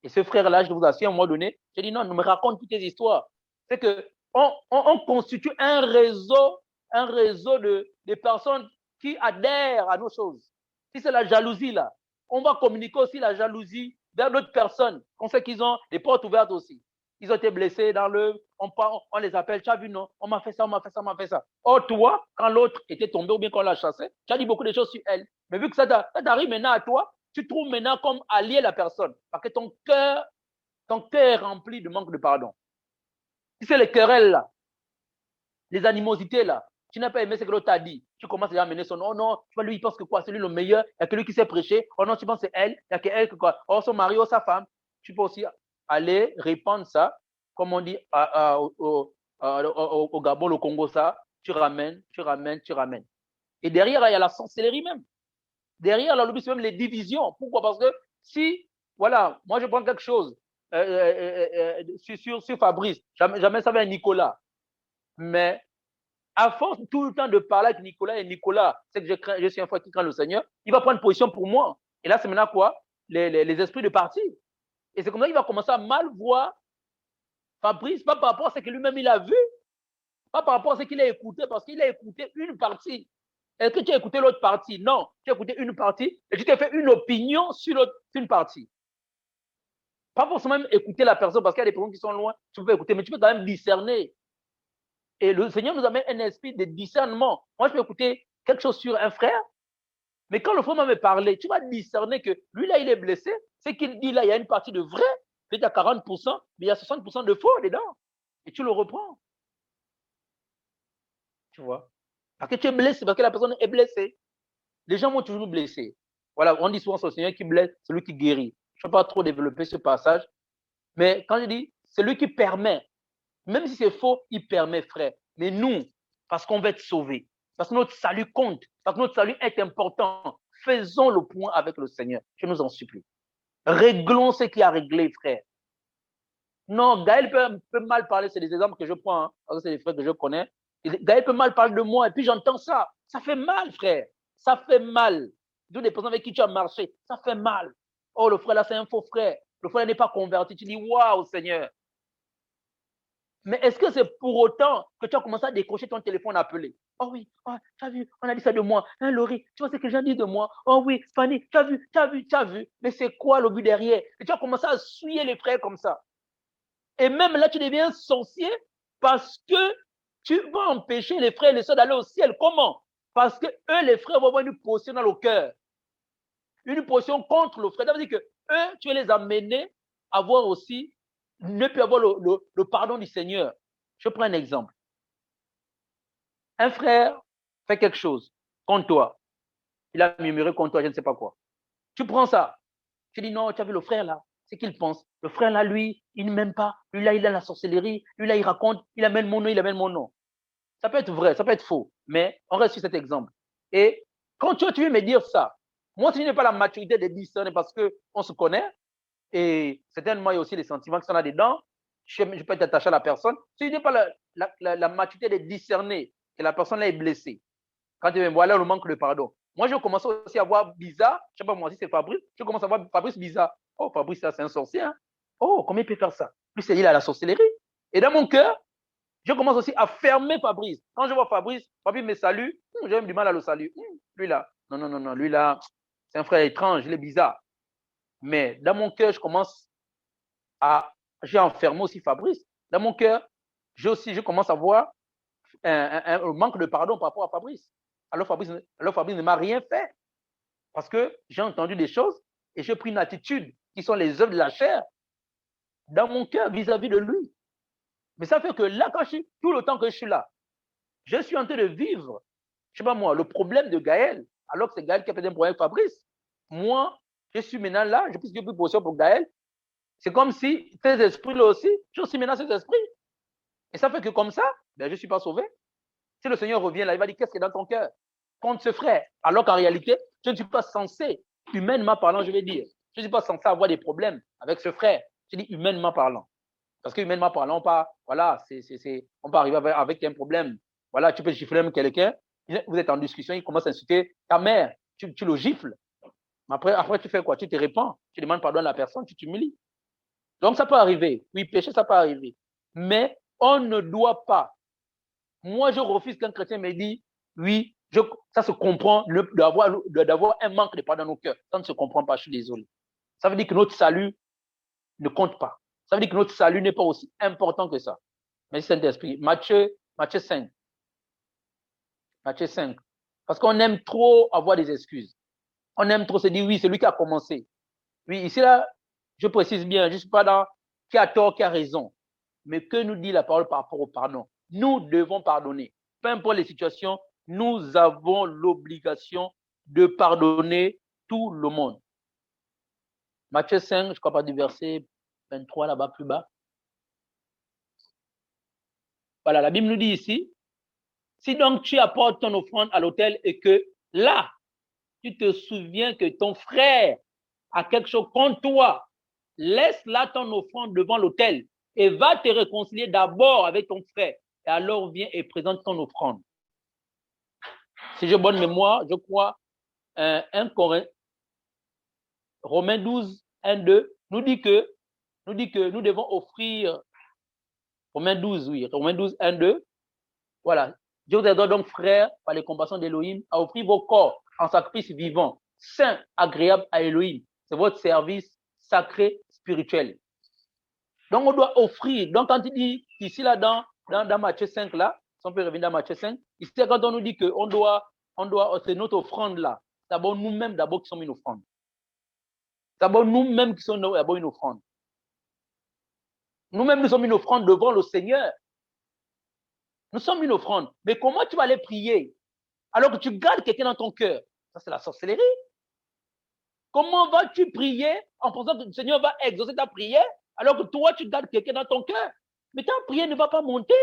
Et ce frère-là, je vous assure, à un moment donné, j'ai dit non, ne me raconte toutes tes histoires. C'est qu'on constitue un réseau de personnes qui adhèrent à nos choses. Si c'est la jalousie, là, on va communiquer aussi la jalousie vers d'autres personnes. On sait qu'ils ont des portes ouvertes aussi. Ils ont été blessés on les appelle, tu as vu, non, on m'a fait ça. Or, toi, quand l'autre était tombé ou bien qu'on l'a chassé, tu as dit beaucoup de choses sur elle. Mais vu que ça t'arrive maintenant à toi, tu trouves maintenant comme allié la personne. Parce que ton cœur est rempli de manque de pardon. Si c'est les querelles là, les animosités là, tu n'as pas aimé ce que l'autre t'a dit, tu commences à amener son nom. Oh non, tu vois, lui, il pense que quoi, c'est lui le meilleur, il n'y a que lui qui sait prêcher. Oh non, tu penses que c'est elle, il n'y a que elle que quoi. Oh, son mari, oh, sa femme. Tu peux aussi aller répandre ça, comme on dit au Gabon, au Congo, ça, tu ramènes. Et derrière, il y a la sorcellerie même. Derrière, là, c'est même les divisions. Pourquoi? Parce que si, voilà, moi je prends quelque chose sur Fabrice, jamais ça va être Nicolas. Mais à force tout le temps de parler avec Nicolas, c'est que je suis un frère qui craint le Seigneur, il va prendre position pour moi. Et là, c'est maintenant quoi? Les esprits de parti. Et c'est comme ça qu'il va commencer à mal voir Fabrice, pas par rapport à ce que lui-même il a vu, pas par rapport à ce qu'il a écouté, parce qu'il a écouté une partie. Est-ce que tu as écouté l'autre partie? Non, tu as écouté une partie et tu t'es fait une opinion sur une partie. Pas forcément même écouter la personne, parce qu'il y a des personnes qui sont loin, tu peux pas écouter, mais tu peux quand même discerner. Et le Seigneur nous amène un esprit de discernement. Moi, je peux écouter quelque chose sur un frère, mais quand le frère m'a parlé, tu vas discerner que lui, là, il est blessé. Ce qu'il dit là, il y a une partie de vrai, peut-être à 40%, mais il y a 60% de faux dedans. Et tu le reprends. Tu vois? Parce que tu es blessé, parce que la personne est blessée. Les gens vont toujours nous blesser. Voilà, on dit souvent c'est le Seigneur qui blesse, c'est lui qui guérit. Je ne vais pas trop développer ce passage. Mais quand je dis, c'est lui qui permet. Même si c'est faux, il permet, frère. Mais nous, parce qu'on va être sauvés, parce que notre salut compte, parce que notre salut est important, faisons le point avec le Seigneur. Je nous en supplie. Réglons ce qui a réglé, frère. Non, Gaël peut mal parler, c'est des exemples que je prends, hein, parce que c'est des frères que je connais. Gaël peut mal parler de moi, et puis j'entends ça. Ça fait mal, frère. Ça fait mal. D'où des personnes avec qui tu as marché, ça fait mal. Oh, le frère là, c'est un faux frère. Le frère n'est pas converti. Tu dis, waouh, Seigneur. Mais est-ce que c'est pour autant que tu as commencé à décrocher ton téléphone appelé? Oh oui, oh, tu as vu, on a dit ça de moi. Hein, Laurie, tu vois ce que les gens disent de moi? Oh oui, Fanny, tu as vu, tu as vu, tu as vu. Mais c'est quoi le but derrière? Et tu as commencé à suyer les frères comme ça. Et même là, tu deviens sorcier parce que tu vas empêcher les frères et les sœurs d'aller au ciel. Comment? Parce que eux, les frères, vont avoir une potion dans le cœur. Une potion contre le frère. Ça veut dire que eux, tu vas les amener à voir aussi, ne plus avoir le pardon du Seigneur. Je prends un exemple. Un frère fait quelque chose contre toi. Il a murmuré contre toi, je ne sais pas quoi. Tu prends ça. Tu dis non, tu as vu le frère là. C'est qu'il pense. Le frère là, lui, il ne m'aime pas. Lui là, il a la sorcellerie. Lui là, il raconte. Il amène mon nom, il amène mon nom. Ça peut être vrai, ça peut être faux. Mais on reste sur cet exemple. Et quand tu veux me dire ça, moi, si je n'ai pas la maturité de discerner parce qu'on se connaît, et certainement, il y a aussi les sentiments qui sont là-dedans, je peux être attaché à la personne. Si je n'ai pas la maturité de discerner que la personne là est blessée, quand tu me vois là, le manque de pardon. Moi, je commence aussi à voir bizarre. Je ne sais pas moi si c'est Fabrice. Je commence à voir Fabrice bizarre. Oh, Fabrice, ça, c'est un sorcier. Hein? Oh, comment il peut faire ça? Lui, il a la sorcellerie. Et dans mon cœur, je commence aussi à fermer Fabrice. Quand je vois Fabrice me salue. J'ai même du mal à le saluer. Lui là, non. Lui là, c'est un frère étrange, il est bizarre. Mais dans mon cœur, je commence j'ai enfermé aussi Fabrice. Dans mon cœur, je commence à voir un manque de pardon par rapport à Fabrice. Alors Fabrice ne m'a rien fait. Parce que j'ai entendu des choses et j'ai pris une attitude qui sont les œuvres de la chair dans mon cœur vis-à-vis de lui. Mais ça fait que là, tout le temps que je suis là, je suis en train de vivre, je ne sais pas moi, le problème de Gaël, alors que c'est Gaël qui a fait un problème avec Fabrice. Moi, je suis maintenant là, je plus de position pour Gaël. C'est comme si tes esprits là aussi, je suis maintenant ces esprits. Et ça fait que comme ça, je ne suis pas sauvé. Si le Seigneur revient là, il va dire qu'est-ce qui est dans ton cœur contre ce frère. Alors qu'en réalité, je ne suis pas censé, humainement parlant, je vais dire, je ne suis pas censé avoir des problèmes avec ce frère. Je dis humainement parlant. Parce que humainement parlant, on peut arriver avec un problème. Voilà, tu peux gifler même quelqu'un, vous êtes en discussion, il commence à insulter ta mère, tu le gifles. Après, tu fais quoi? Tu te répands, tu demandes pardon à la personne, tu t'humilies. Donc, ça peut arriver. Oui, péché, ça peut arriver. Mais on ne doit pas. Moi, je refuse qu'un chrétien me dise, oui, ça se comprend d'avoir un manque de pardon dans nos cœurs. Ça ne se comprend pas, je suis désolé. Ça veut dire que notre salut ne compte pas. Ça veut dire que notre salut n'est pas aussi important que ça. Merci Saint-Esprit. Matthieu 5. Matthieu 5. Parce qu'on aime trop avoir des excuses. On aime trop se dire, oui, c'est lui qui a commencé. Oui, ici, là, je précise bien, je ne suis pas dans qui a tort, qui a raison. Mais que nous dit la parole par rapport au pardon? Nous devons pardonner. Peu importe les situations, nous avons l'obligation de pardonner tout le monde. Matthieu 5, je crois pas du verset 23 là-bas plus bas. Voilà, la Bible nous dit ici, si donc tu apportes ton offrande à l'autel et que là, tu te souviens que ton frère a quelque chose contre toi, laisse là ton offrande devant l'autel et va te réconcilier d'abord avec ton frère. Et alors viens et présente ton offrande. Si j'ai bonne mémoire, je crois, Romains 12, 1, 2, nous dit que nous devons offrir, Romains 12, 1, 2, voilà. Dieu vous aide donc, frères, par les compassions d'Élohim, à offrir vos corps en sacrifice vivant, saint, agréable à Élohim. C'est votre service sacré, spirituel. Donc, on doit offrir. Donc, quand il dit ici, là, dans Matthieu 5, là, si on peut revenir dans Matthieu 5, ici, quand on nous dit qu'on doit, c'est notre offrande, là. D'abord, nous-mêmes, qui sommes une offrande. D'abord, nous-mêmes qui sommes d'abord une offrande. Nous-mêmes, nous sommes une offrande devant le Seigneur. Nous sommes une offrande. Mais comment tu vas aller prier alors que tu gardes quelqu'un dans ton cœur? Ça, c'est la sorcellerie. Comment vas-tu prier en pensant que le Seigneur va exaucer ta prière alors que toi, tu gardes quelqu'un dans ton cœur? Mais ta prière ne va pas monter.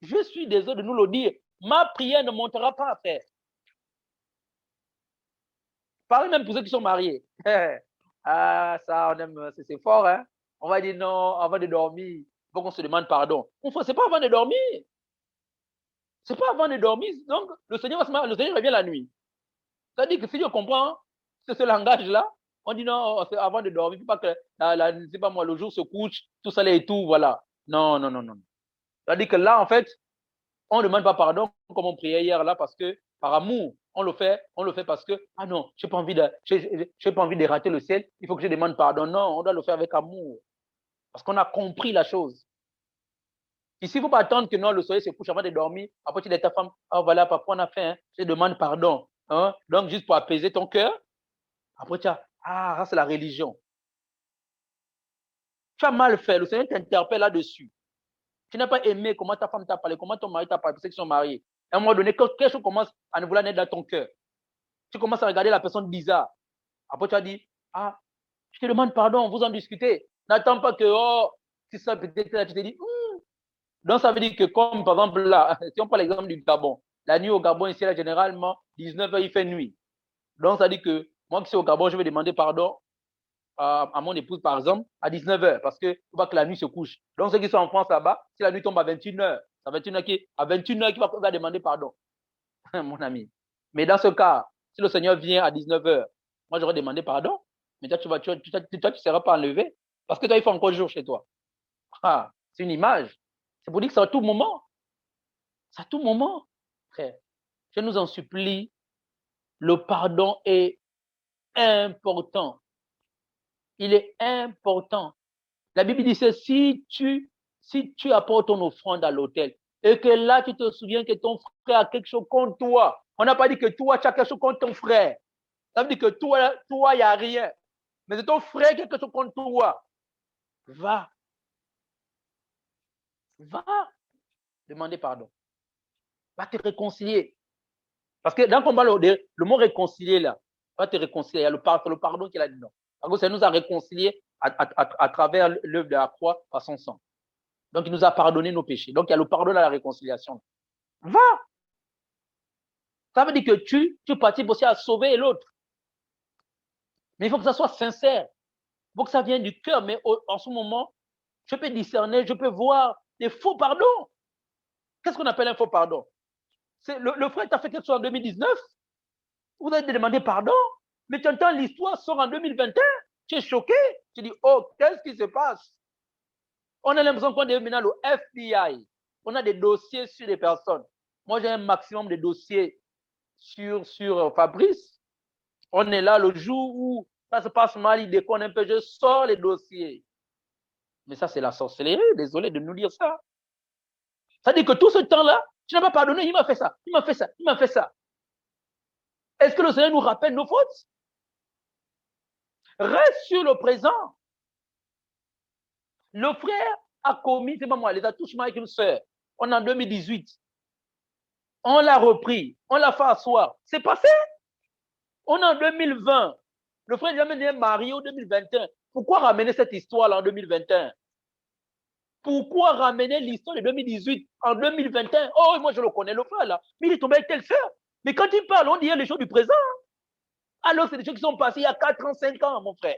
Je suis désolé de nous le dire. Ma prière ne montera pas, frère. Parlez même pour ceux qui sont mariés. Ah, ça, on aime, c'est fort, hein. On va dire non, avant de dormir, il faut qu'on se demande pardon. C'est pas avant de dormir. C'est pas avant de dormir. Donc, le Seigneur revient la nuit. C'est-à-dire que si je comprends ce langage-là, on dit non, c'est avant de dormir. Il ne faut pas que, c'est pas moi, le jour se couche, tout ça et tout, voilà. Non. C'est-à-dire que là, en fait, on ne demande pas pardon comme on priait hier là parce que par amour, on le fait parce que, ah non, je n'ai pas envie de rater le ciel, il faut que je demande pardon. Non, on doit le faire avec amour parce qu'on a compris la chose. Ici, il ne faut pas attendre que non, le soleil se couche avant de dormir. Après, tu dis à ta femme, ah voilà, papa, on a fait, hein, je demande pardon. Hein? Donc, juste pour apaiser ton cœur. Après, tu as, ah, c'est la religion. Tu as mal fait, le Seigneur t'interpelle là-dessus. Tu n'as pas aimé comment ta femme t'a parlé, comment ton mari t'a parlé, pour ceux qui sont mariés. À un moment donné, quelque chose commence à ne vouloir naître dans ton cœur. Tu commences à regarder la personne bizarre. Après, tu as dit, ah, je te demande pardon, vous en discutez. N'attends pas que, oh, si ça peut-être là, tu te dis, Donc, ça veut dire que, comme par exemple là, si on prend l'exemple du Gabon, la nuit au Gabon, ici, là, généralement, 19h, il fait nuit. Donc, ça veut dire que moi qui suis au Gabon, je vais demander pardon à mon épouse, par exemple, à 19h, parce que faut pas que la nuit se couche. Donc, ceux qui sont en France là-bas, si la nuit tombe à 21h, c'est à 21h qui va demander pardon, mon ami. Mais dans ce cas, si le Seigneur vient à 19h, moi, j'aurais demandé pardon, mais toi, tu ne seras pas enlevé, parce que toi, il faut encore jour chez toi. Ah, c'est une image. C'est pour dire que c'est à tout moment. C'est à tout moment, frère. Je nous en supplie, le pardon est important. Il est important. La Bible dit que si tu apportes ton offrande à l'autel et que là, tu te souviens que ton frère a quelque chose contre toi, on n'a pas dit que toi, tu as quelque chose contre ton frère. Ça veut dire que toi, il n'y a rien. Mais c'est ton frère qui a quelque chose contre toi. Va demander pardon. Va te réconcilier. Parce que dans le combat, le mot réconcilier, là, va te réconcilier. Il y a le pardon qu'il a dit non. Parce que ça nous a réconciliés à travers l'œuvre de la croix par son sang. Donc, il nous a pardonné nos péchés. Donc, il y a le pardon à la réconciliation. Va! Ça veut dire que tu participes aussi à sauver l'autre. Mais il faut que ça soit sincère. Il faut que ça vienne du cœur. Mais en ce moment, je peux discerner, je peux voir des faux pardons. Qu'est-ce qu'on appelle un faux pardon? Le frère t'a fait quelque chose en 2019. Vous avez demandé pardon. Mais tu entends l'histoire sort en 2021. Tu es choqué. Tu dis, oh, qu'est-ce qui se passe? On a l'impression qu'on est maintenant le FBI. On a des dossiers sur les personnes. Moi, j'ai un maximum de dossiers sur Fabrice. On est là le jour où ça se passe mal, il déconne un peu, je sors les dossiers. Mais ça, c'est la sorcellerie. Désolé de nous dire ça. Ça dit que tout ce temps-là, tu n'as pas pardonné, il m'a fait ça, il m'a fait ça, il m'a fait ça. Est-ce que le Seigneur nous rappelle nos fautes? Reste sur le présent. Le frère a commis, c'est pas moi, les attouchements avec une sœur. On est en 2018. On l'a repris, on l'a fait asseoir. C'est passé. On est en 2020. Le frère n'est jamais marié en 2021. Pourquoi ramener cette histoire-là en 2021? Pourquoi ramener l'histoire de 2018 en 2021? Oh, moi je le connais, le frère là. Mais il est tombé avec telle sœur. Mais quand il parle, on dit les choses du présent. Alors c'est des choses qui sont passées il y a 4 ans, 5 ans, mon frère.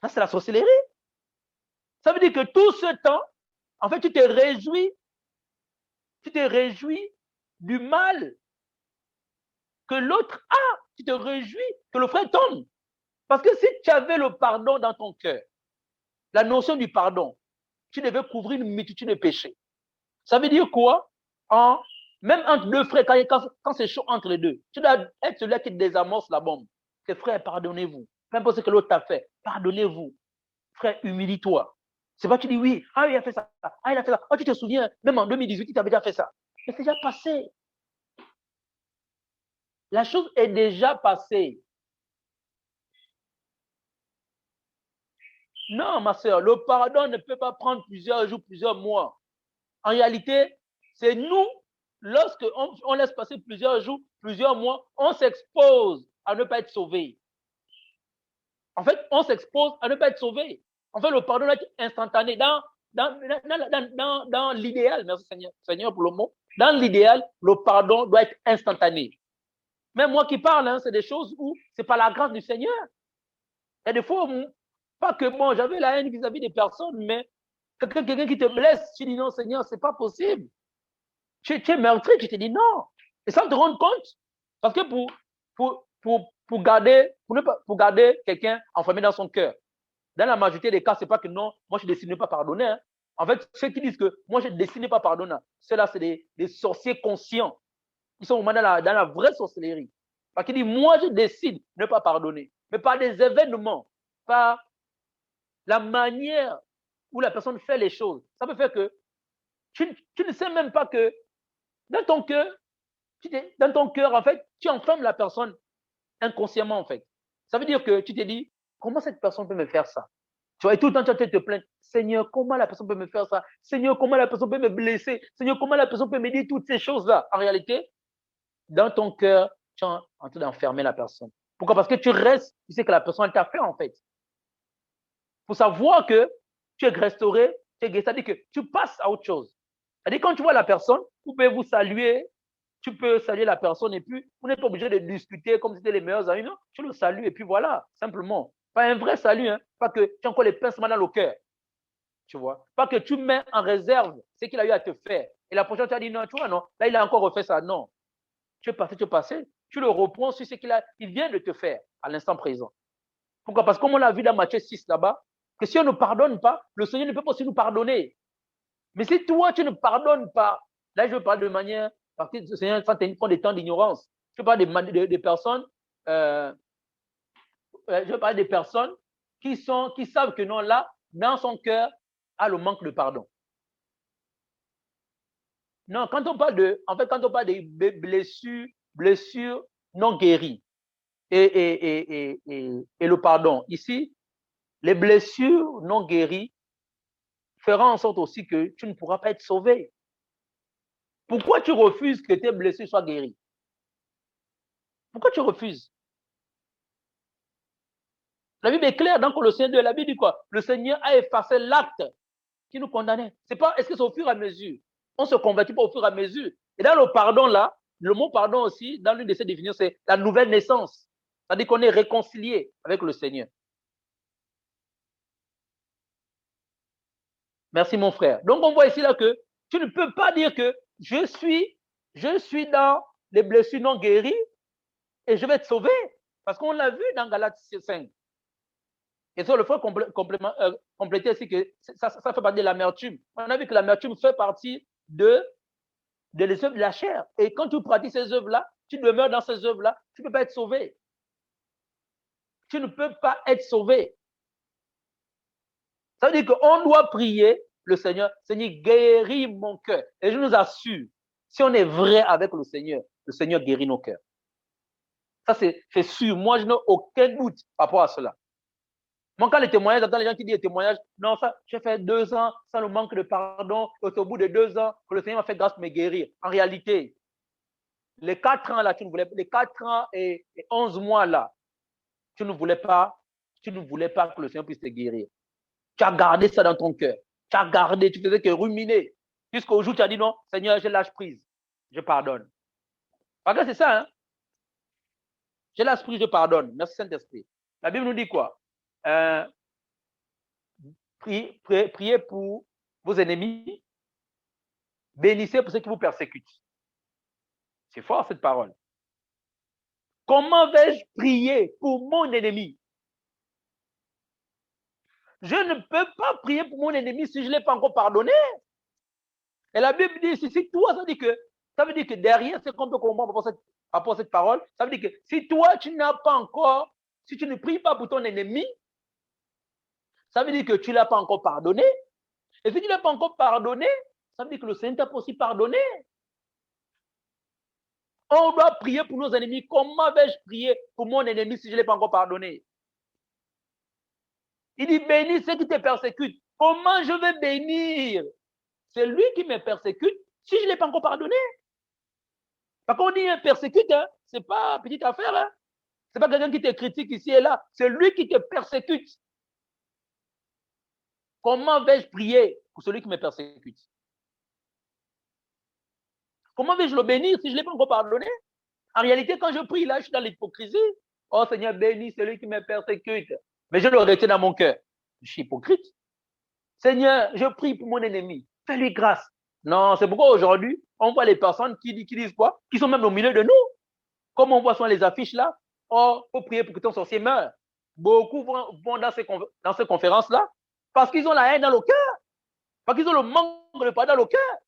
Ça, c'est la sorcellerie. Ça veut dire que tout ce temps, en fait, tu te réjouis du mal que l'autre a. Tu te réjouis que le frère tombe. Parce que si tu avais le pardon dans ton cœur, la notion du pardon, tu devais couvrir une multitude de péchés. Ça veut dire quoi? Même entre deux frères, quand c'est chaud entre les deux, tu dois être celui qui désamorce la bombe. Que frère, pardonnez-vous. Peu importe ce que l'autre t'a fait, pardonnez-vous. Frère, humilie-toi. C'est pas que tu dis oui, ah il a fait ça, ah il a fait ça. Ah tu te souviens, même en 2018, il t'avait déjà fait ça. Mais c'est déjà passé. La chose est déjà passée. Non, ma soeur, le pardon ne peut pas prendre plusieurs jours, plusieurs mois. En réalité, c'est nous, lorsqu'on laisse passer plusieurs jours, plusieurs mois, on s'expose à ne pas être sauvé. En fait, on s'expose à ne pas être sauvé. En fait, le pardon est instantané. dans l'idéal, merci Seigneur pour le mot, dans l'idéal, le pardon doit être instantané. Mais moi qui parle, hein, c'est des choses où c'est par la grâce du Seigneur. Il y a des fois, pas que moi, j'avais la haine vis-à-vis des personnes, mais quelqu'un qui te blesse, tu dis non, Seigneur, c'est pas possible. Tu es meurtri, tu te dis non. Et sans te rendre compte, parce que pour garder quelqu'un enfermé dans son cœur, dans la majorité des cas, c'est pas que non, moi je décide de ne pas pardonner. Hein. En fait, ceux qui disent que moi je décide de ne pas pardonner, ceux-là, c'est des sorciers conscients. Ils sont vraiment dans la vraie sorcellerie. Parce qu'ils disent, moi je décide de ne pas pardonner. Mais par des événements, par la manière où la personne fait les choses, ça peut faire que tu ne sais même pas que dans ton cœur, en fait, tu enfermes la personne inconsciemment, en fait. Ça veut dire que tu te dis, comment cette personne peut me faire ça? Tu vois, et tout le temps, tu vas te plaindre, Seigneur, comment la personne peut me faire ça? Seigneur, comment la personne peut me blesser? Seigneur, comment la personne peut me dire toutes ces choses-là? En réalité, dans ton cœur, tu es en train d'enfermer la personne. Pourquoi? Parce que tu restes, tu sais que la personne t'a fait, en fait. Pour savoir que tu es restauré, c'est-à-dire que tu passes à autre chose. C'est-à-dire quand tu vois la personne, vous pouvez vous saluer, tu peux saluer la personne et puis vous n'êtes pas obligé de discuter comme si c'était les meilleurs amis, non? Tu le salues et puis voilà, simplement. Pas un vrai salut, hein? Pas que tu as encore les pincements dans le cœur. Tu vois? Pas que tu mets en réserve ce qu'il a eu à te faire. Et la prochaine, tu as dit non, tu vois, non, là il a encore refait ça. Non. Tu es passé, tu le reprends sur ce qu'il vient de te faire à l'instant présent. Pourquoi? Parce que comme on l'a vu dans Matthieu 6 là-bas, que si on ne pardonne pas, le Seigneur ne peut pas aussi nous pardonner. Mais si toi, tu ne pardonnes pas, là, je parle de manière, parce que le Seigneur prend des temps d'ignorance. Je parle des personnes, je parle des personnes qui savent que non, là, dans son cœur, a le manque de pardon. Non, quand on parle des blessures non guéries et le pardon, ici, les blessures non guéries feront en sorte aussi que tu ne pourras pas être sauvé. Pourquoi tu refuses que tes blessures soient guéries? Pourquoi tu refuses? La Bible est claire dans Colossiens 2. La Bible dit quoi? Le Seigneur a effacé l'acte qui nous condamnait. C'est pas, est-ce que c'est au fur et à mesure? On se convertit pas au fur et à mesure. Et dans le pardon là, le mot pardon aussi, dans l'une de ses définitions, c'est la nouvelle naissance. C'est-à-dire qu'on est réconcilié avec le Seigneur. Merci mon frère. Donc on voit ici là que tu ne peux pas dire que je suis dans les blessures non guéries et je vais être sauvé. Parce qu'on l'a vu dans Galates 5. Et ça, le faut compléter aussi que ça fait partie de l'amertume. On a vu que l'amertume fait partie de les œuvres de la chair. Et quand tu pratiques ces œuvres-là, tu demeures dans ces œuvres-là, tu ne peux pas être sauvé. Tu ne peux pas être sauvé. Ça veut dire qu'on doit prier le Seigneur. Seigneur, guéris mon cœur. Et je nous assure, si on est vrai avec le Seigneur guérit nos cœurs. Ça, c'est sûr. Moi, je n'ai aucun doute par rapport à cela. Moi, quand les témoignages, j'entends les gens qui disent les témoignages, non, ça, j'ai fait 2 ans sans le manque de pardon, et au bout de 2 ans, que le Seigneur m'a fait grâce pour me guérir. En réalité, les 4 ans là, les 4 ans et 11 mois là, tu ne voulais pas que le Seigneur puisse te guérir. Tu as gardé ça dans ton cœur. Tu as gardé, tu faisais que ruminer. Jusqu'au jour où tu as dit non, Seigneur, je lâche prise. Je pardonne. Parce que c'est ça, hein. Je lâche prise, je pardonne. Merci Saint-Esprit. La Bible nous dit quoi? Priez pour vos ennemis. Bénissez pour ceux qui vous persécutent. C'est fort cette parole. Comment vais-je prier pour mon ennemi? Je ne peux pas prier pour mon ennemi si je ne l'ai pas encore pardonné. Et la Bible dit, si toi, ça veut dire que derrière, c'est qu'on peut comprendre par rapport à cette parole, ça veut dire que si toi, tu n'as pas encore, si tu ne pries pas pour ton ennemi, ça veut dire que tu ne l'as pas encore pardonné. Et si tu ne l'as pas encore pardonné, ça veut dire que le Seigneur t'a pas aussi pardonné. On doit prier pour nos ennemis. Comment vais-je prier pour mon ennemi si je ne l'ai pas encore pardonné? Il dit, bénis ceux qui te persécutent. Comment je vais bénir celui qui me persécute si je ne l'ai pas encore pardonné? Parce qu'on dit un persécute, hein, ce n'est pas petite affaire. Hein. Ce n'est pas quelqu'un qui te critique ici et là. C'est lui qui te persécute. Comment vais-je prier pour celui qui me persécute? Comment vais-je le bénir si je ne l'ai pas encore pardonné? En réalité, quand je prie, là, je suis dans l'hypocrisie. Oh Seigneur, bénis celui qui me persécute. Mais je le retiens dans mon cœur. Je suis hypocrite. Seigneur, je prie pour mon ennemi. Fais-lui grâce. Non, c'est pourquoi aujourd'hui, on voit les personnes qui disent quoi? Qui sont même au milieu de nous. Comme on voit sur les affiches là, oh, il faut prier pour que ton sorcier meure. Beaucoup vont dans ces conférences-là parce qu'ils ont la haine dans le cœur. Parce qu'ils ont le manque de pardon dans le cœur.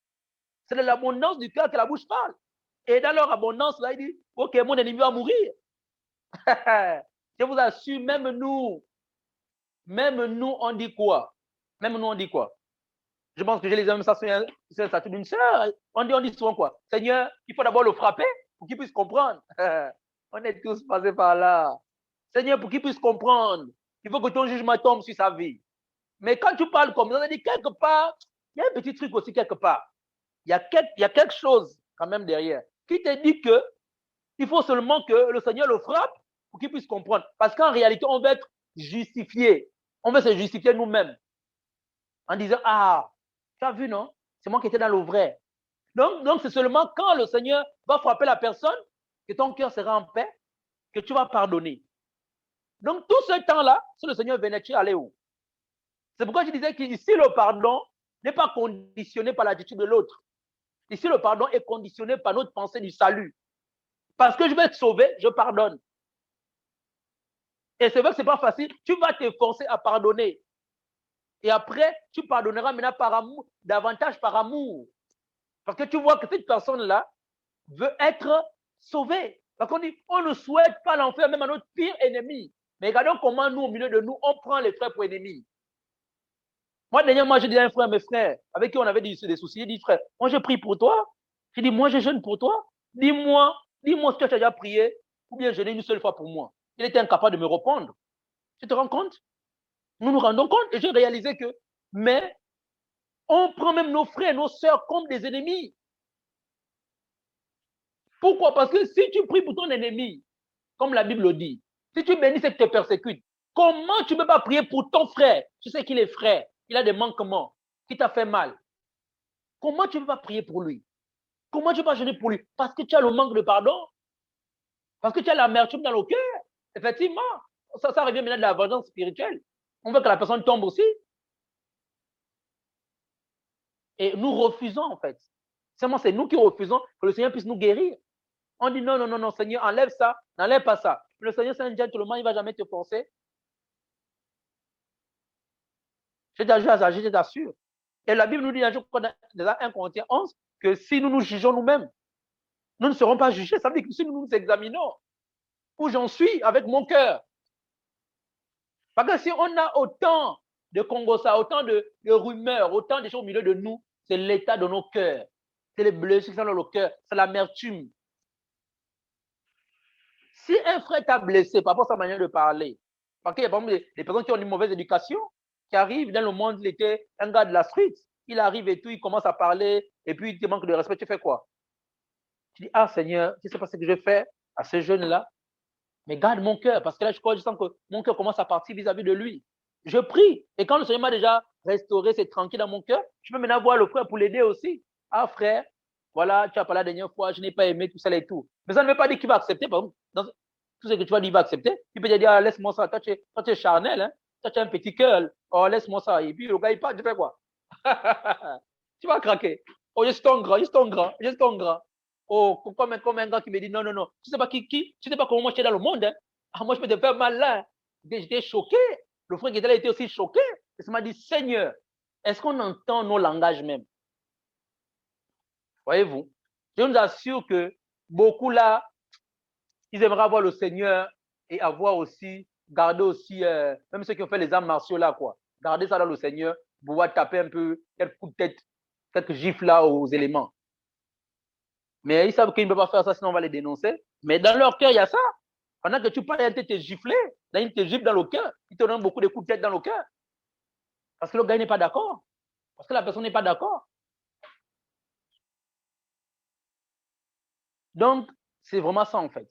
C'est de l'abondance du cœur que la bouche parle. Et dans leur abondance, là, il dit, ok, mon ennemi va mourir. Je vous assure, même nous, on dit quoi? Même nous, on dit quoi? Je pense que j'ai les mêmes ça sur le statut d'une sœur. On dit souvent quoi? Seigneur, il faut d'abord le frapper pour qu'il puisse comprendre. On est tous passés par là. Seigneur, pour qu'il puisse comprendre, il faut que ton jugement tombe sur sa vie. Mais quand tu parles comme ça, on dit quelque part, il y a un petit truc aussi quelque part. Il y a quelque chose quand même derrière qui te dit que il faut seulement que le Seigneur le frappe pour qu'il puisse comprendre. Parce qu'en réalité, on veut être justifié. On veut se justifier nous-mêmes. En disant, ah, tu as vu, non? C'est moi qui étais dans le vrai. Donc, c'est seulement quand le Seigneur va frapper la personne que ton cœur sera en paix, que tu vas pardonner. Donc, tout ce temps-là, si le Seigneur venait, tu allais où? C'est pourquoi je disais qu'ici, le pardon n'est pas conditionné par l'attitude de l'autre. Ici, le pardon est conditionné par notre pensée du salut. Parce que je vais être sauvé, je pardonne. Et c'est vrai que ce n'est pas facile. Tu vas t'efforcer à pardonner. Et après, tu pardonneras maintenant par amour, davantage par amour. Parce que tu vois que cette personne-là veut être sauvée. Parce qu'on dit, on ne souhaite pas l'enfer même à notre pire ennemi. Mais regardons comment nous, au milieu de nous, on prend les frères pour ennemis. Moi, dernièrement, j'ai dit à un frère, mes frères, avec qui on avait des soucis, il dit, frère, moi, je prie pour toi. J'ai dit, moi, je jeûne pour toi. Dis-moi si tu as déjà prié ou bien jeûné une seule fois pour moi. Il était incapable de me répondre. Tu te rends compte? Nous nous rendons compte et j'ai réalisé que, mais on prend même nos frères et nos sœurs comme des ennemis. Pourquoi? Parce que si tu pries pour ton ennemi, comme la Bible le dit, si tu bénis et que te persécutes, comment tu ne peux pas prier pour ton frère? Tu sais qu'il est frère, il a des manquements, qui t'a fait mal. Comment tu ne peux pas prier pour lui? Comment tu ne peux pas jeûner pour lui? Parce que tu as le manque de pardon. Parce que tu as l'amertume dans le cœur. Effectivement, ça revient maintenant de la vengeance spirituelle. On veut que la personne tombe aussi. Et nous refusons, en fait. Seulement, c'est nous qui refusons que le Seigneur puisse nous guérir. On dit non, non, non, non, Seigneur, enlève ça, n'enlève pas ça. Le Seigneur, c'est un gentleman, il ne va jamais te forcer. Je t'assure. Et la Bible nous dit dans 1 Corinthiens 11 que si nous nous jugeons nous-mêmes, nous ne serons pas jugés. Ça veut dire que si nous nous examinons, où j'en suis avec mon cœur. Parce que si on a autant de congossa, autant de rumeurs, autant de choses au milieu de nous, c'est l'état de nos cœurs. C'est les blessures qui sont dans le cœur, c'est l'amertume. Si un frère t'a blessé par rapport à sa manière de parler, parce qu'il y a par exemple des personnes qui ont une mauvaise éducation, qui arrivent dans le monde, il était un gars de la street, il arrive et tout, il commence à parler, et puis il te manque de respect, tu fais quoi? Tu dis, ah Seigneur, tu ne sais pas ce que je fais à ce jeune-là, mais garde mon cœur, parce que là, je sens que mon cœur commence à partir vis-à-vis de lui. Je prie, et quand le Seigneur m'a déjà restauré, c'est tranquille dans mon cœur, je peux maintenant voir le frère pour l'aider aussi. Ah frère, voilà, tu as parlé la dernière fois, je n'ai pas aimé tout ça et tout. Mais ça ne veut pas dire qu'il va accepter, par exemple, dans tout ce que tu vas dire, il va accepter. Il peut te dire, ah, laisse-moi ça, toi tu es charnel, hein? Toi tu as un petit cœur, oh laisse-moi ça. Et puis le gars il part, tu fais quoi? Tu vas craquer. Oh, je suis ton grand. Oh, comme un gars qui me dit, non, non, non, tu sais pas tu sais pas comment moi j'étais dans le monde, hein? Ah, moi je peux te faire mal là. J'étais choqué. Le frère qui était là était aussi choqué. Et ça m'a dit, Seigneur, est-ce qu'on entend nos langages même? Voyez-vous, je vous assure que beaucoup là, ils aimeraient avoir le Seigneur et avoir aussi, garder aussi, même ceux qui ont fait les arts martiaux là, quoi. Garder ça dans le Seigneur, pouvoir taper un peu, quelques coups de tête, quelques gifles là aux éléments. Mais ils savent qu'ils ne peuvent pas faire ça, sinon on va les dénoncer. Mais dans leur cœur, il y a ça. Pendant que tu parles, ils te gifler, là, ils te giflent dans le cœur. Ils te donnent beaucoup de coups de tête dans le cœur. Parce que le gars n'est pas d'accord. Parce que la personne n'est pas d'accord. Donc, c'est vraiment ça, en fait.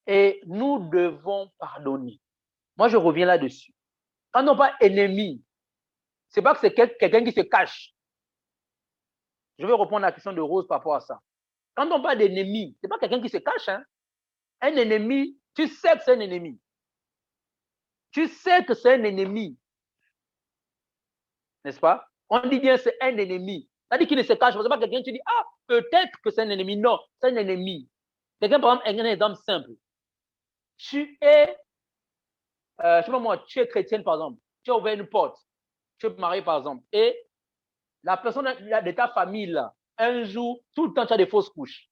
Et nous devons pardonner. Moi, je reviens là-dessus. Quand on parle ennemi, c'est pas que c'est quelqu'un qui se cache. Je vais répondre à la question de Rose par rapport à ça. Quand on parle d'ennemi, c'est pas quelqu'un qui se cache. Hein? Un ennemi, tu sais que c'est un ennemi. Tu sais que c'est un ennemi. N'est-ce pas? On dit bien c'est un ennemi. C'est-à-dire qu'il ne se cache pas. C'est pas quelqu'un qui dit, ah, peut-être que c'est un ennemi. Non, c'est un ennemi. Quelqu'un, par exemple, un exemple simple. Tu es, je sais pas moi, tu es chrétienne, par exemple. Tu as ouvert une porte. Tu es marié, par exemple. Et la personne de ta famille, là, un jour, tout le temps, tu as des fausses couches.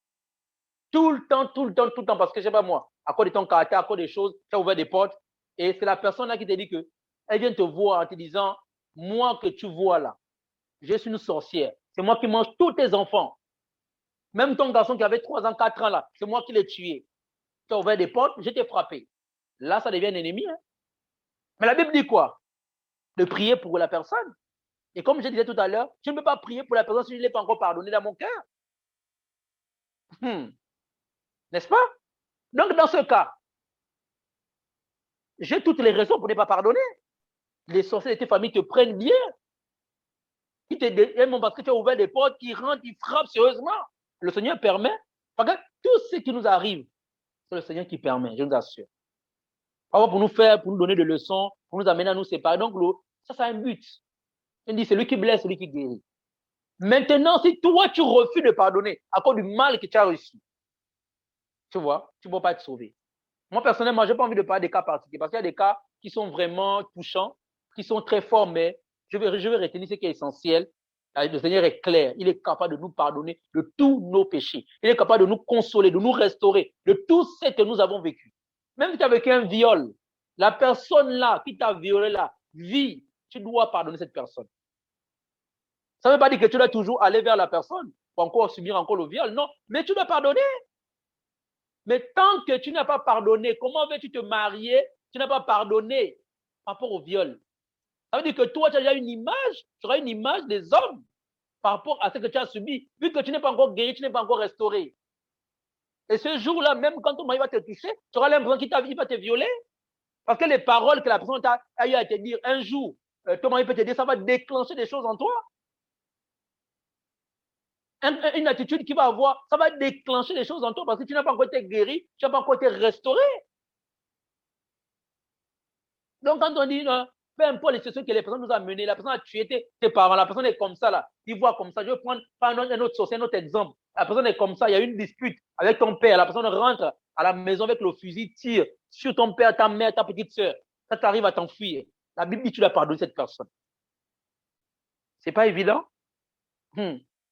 Tout le temps, parce que je sais pas moi, à cause de ton caractère, à cause des choses, tu as ouvert des portes. Et c'est la personne là qui te dit que elle vient te voir en te disant, moi que tu vois là, je suis une sorcière. C'est moi qui mange tous tes enfants. Même ton garçon qui avait 3 ans, 4 ans là, c'est moi qui l'ai tué. Tu as ouvert des portes, je t'ai frappé. Là, ça devient un ennemi. Hein? Mais la Bible dit quoi? De prier pour la personne. Et comme je disais tout à l'heure, je ne peux pas prier pour la personne si je ne l'ai pas encore pardonné dans mon cœur. N'est-ce pas? Donc, dans ce cas, j'ai toutes les raisons pour ne pas pardonner. Les sorciers de tes familles te prennent bien. Ils te parce que tu as ouvert des portes, ils rentrent, ils frappent sérieusement. Le Seigneur permet. Regarde, tout ce qui nous arrive, c'est le Seigneur qui permet, je vous assure. Pour nous faire, pour nous donner des leçons, pour nous amener à nous séparer. Donc, ça, c'est un but. Il dit, c'est lui qui blesse, c'est lui qui guérit. Maintenant, si toi, tu refuses de pardonner à cause du mal que tu as reçu, tu vois, tu ne vas pas être sauvé. Moi, personnellement, je n'ai pas envie de parler des cas particuliers parce qu'il y a des cas qui sont vraiment touchants, qui sont très forts, mais je vais retenir ce qui est essentiel. Le Seigneur est clair. Il est capable de nous pardonner de tous nos péchés. Il est capable de nous consoler, de nous restaurer de tout ce que nous avons vécu. Même si tu as vécu un viol, la personne là qui t'a violé là, vit, tu dois pardonner cette personne. Ça ne veut pas dire que tu dois toujours aller vers la personne pour encore subir encore le viol. Non, mais tu dois pardonner. Mais tant que tu n'as pas pardonné, comment veux-tu te marier? Tu n'as pas pardonné par rapport au viol. Ça veut dire que toi, tu as déjà une image, tu auras une image des hommes par rapport à ce que tu as subi, vu que tu n'es pas encore guéri, tu n'es pas encore restauré. Et ce jour-là, même quand ton mari va te toucher, tu auras l'impression qu'il va te violer. Parce que les paroles que la personne a eu à te dire un jour, ton mari peut te dire, ça va déclencher des choses en toi. Une attitude qu'il va avoir, ça va déclencher des choses en toi parce que tu n'as pas encore été guéri, tu n'as pas encore été restauré. Donc, quand on dit, peu importe les situations que les personnes nous ont menées, la personne a tué tes parents, la personne est comme ça, là, il voit comme ça. Je vais prendre un autre exemple. La personne est comme ça, il y a une dispute avec ton père, la personne rentre à la maison avec le fusil, tire sur ton père, ta mère, ta petite soeur. Ça t'arrive à t'enfuir. La Bible dit que tu dois pardonner cette personne. C'est pas évident?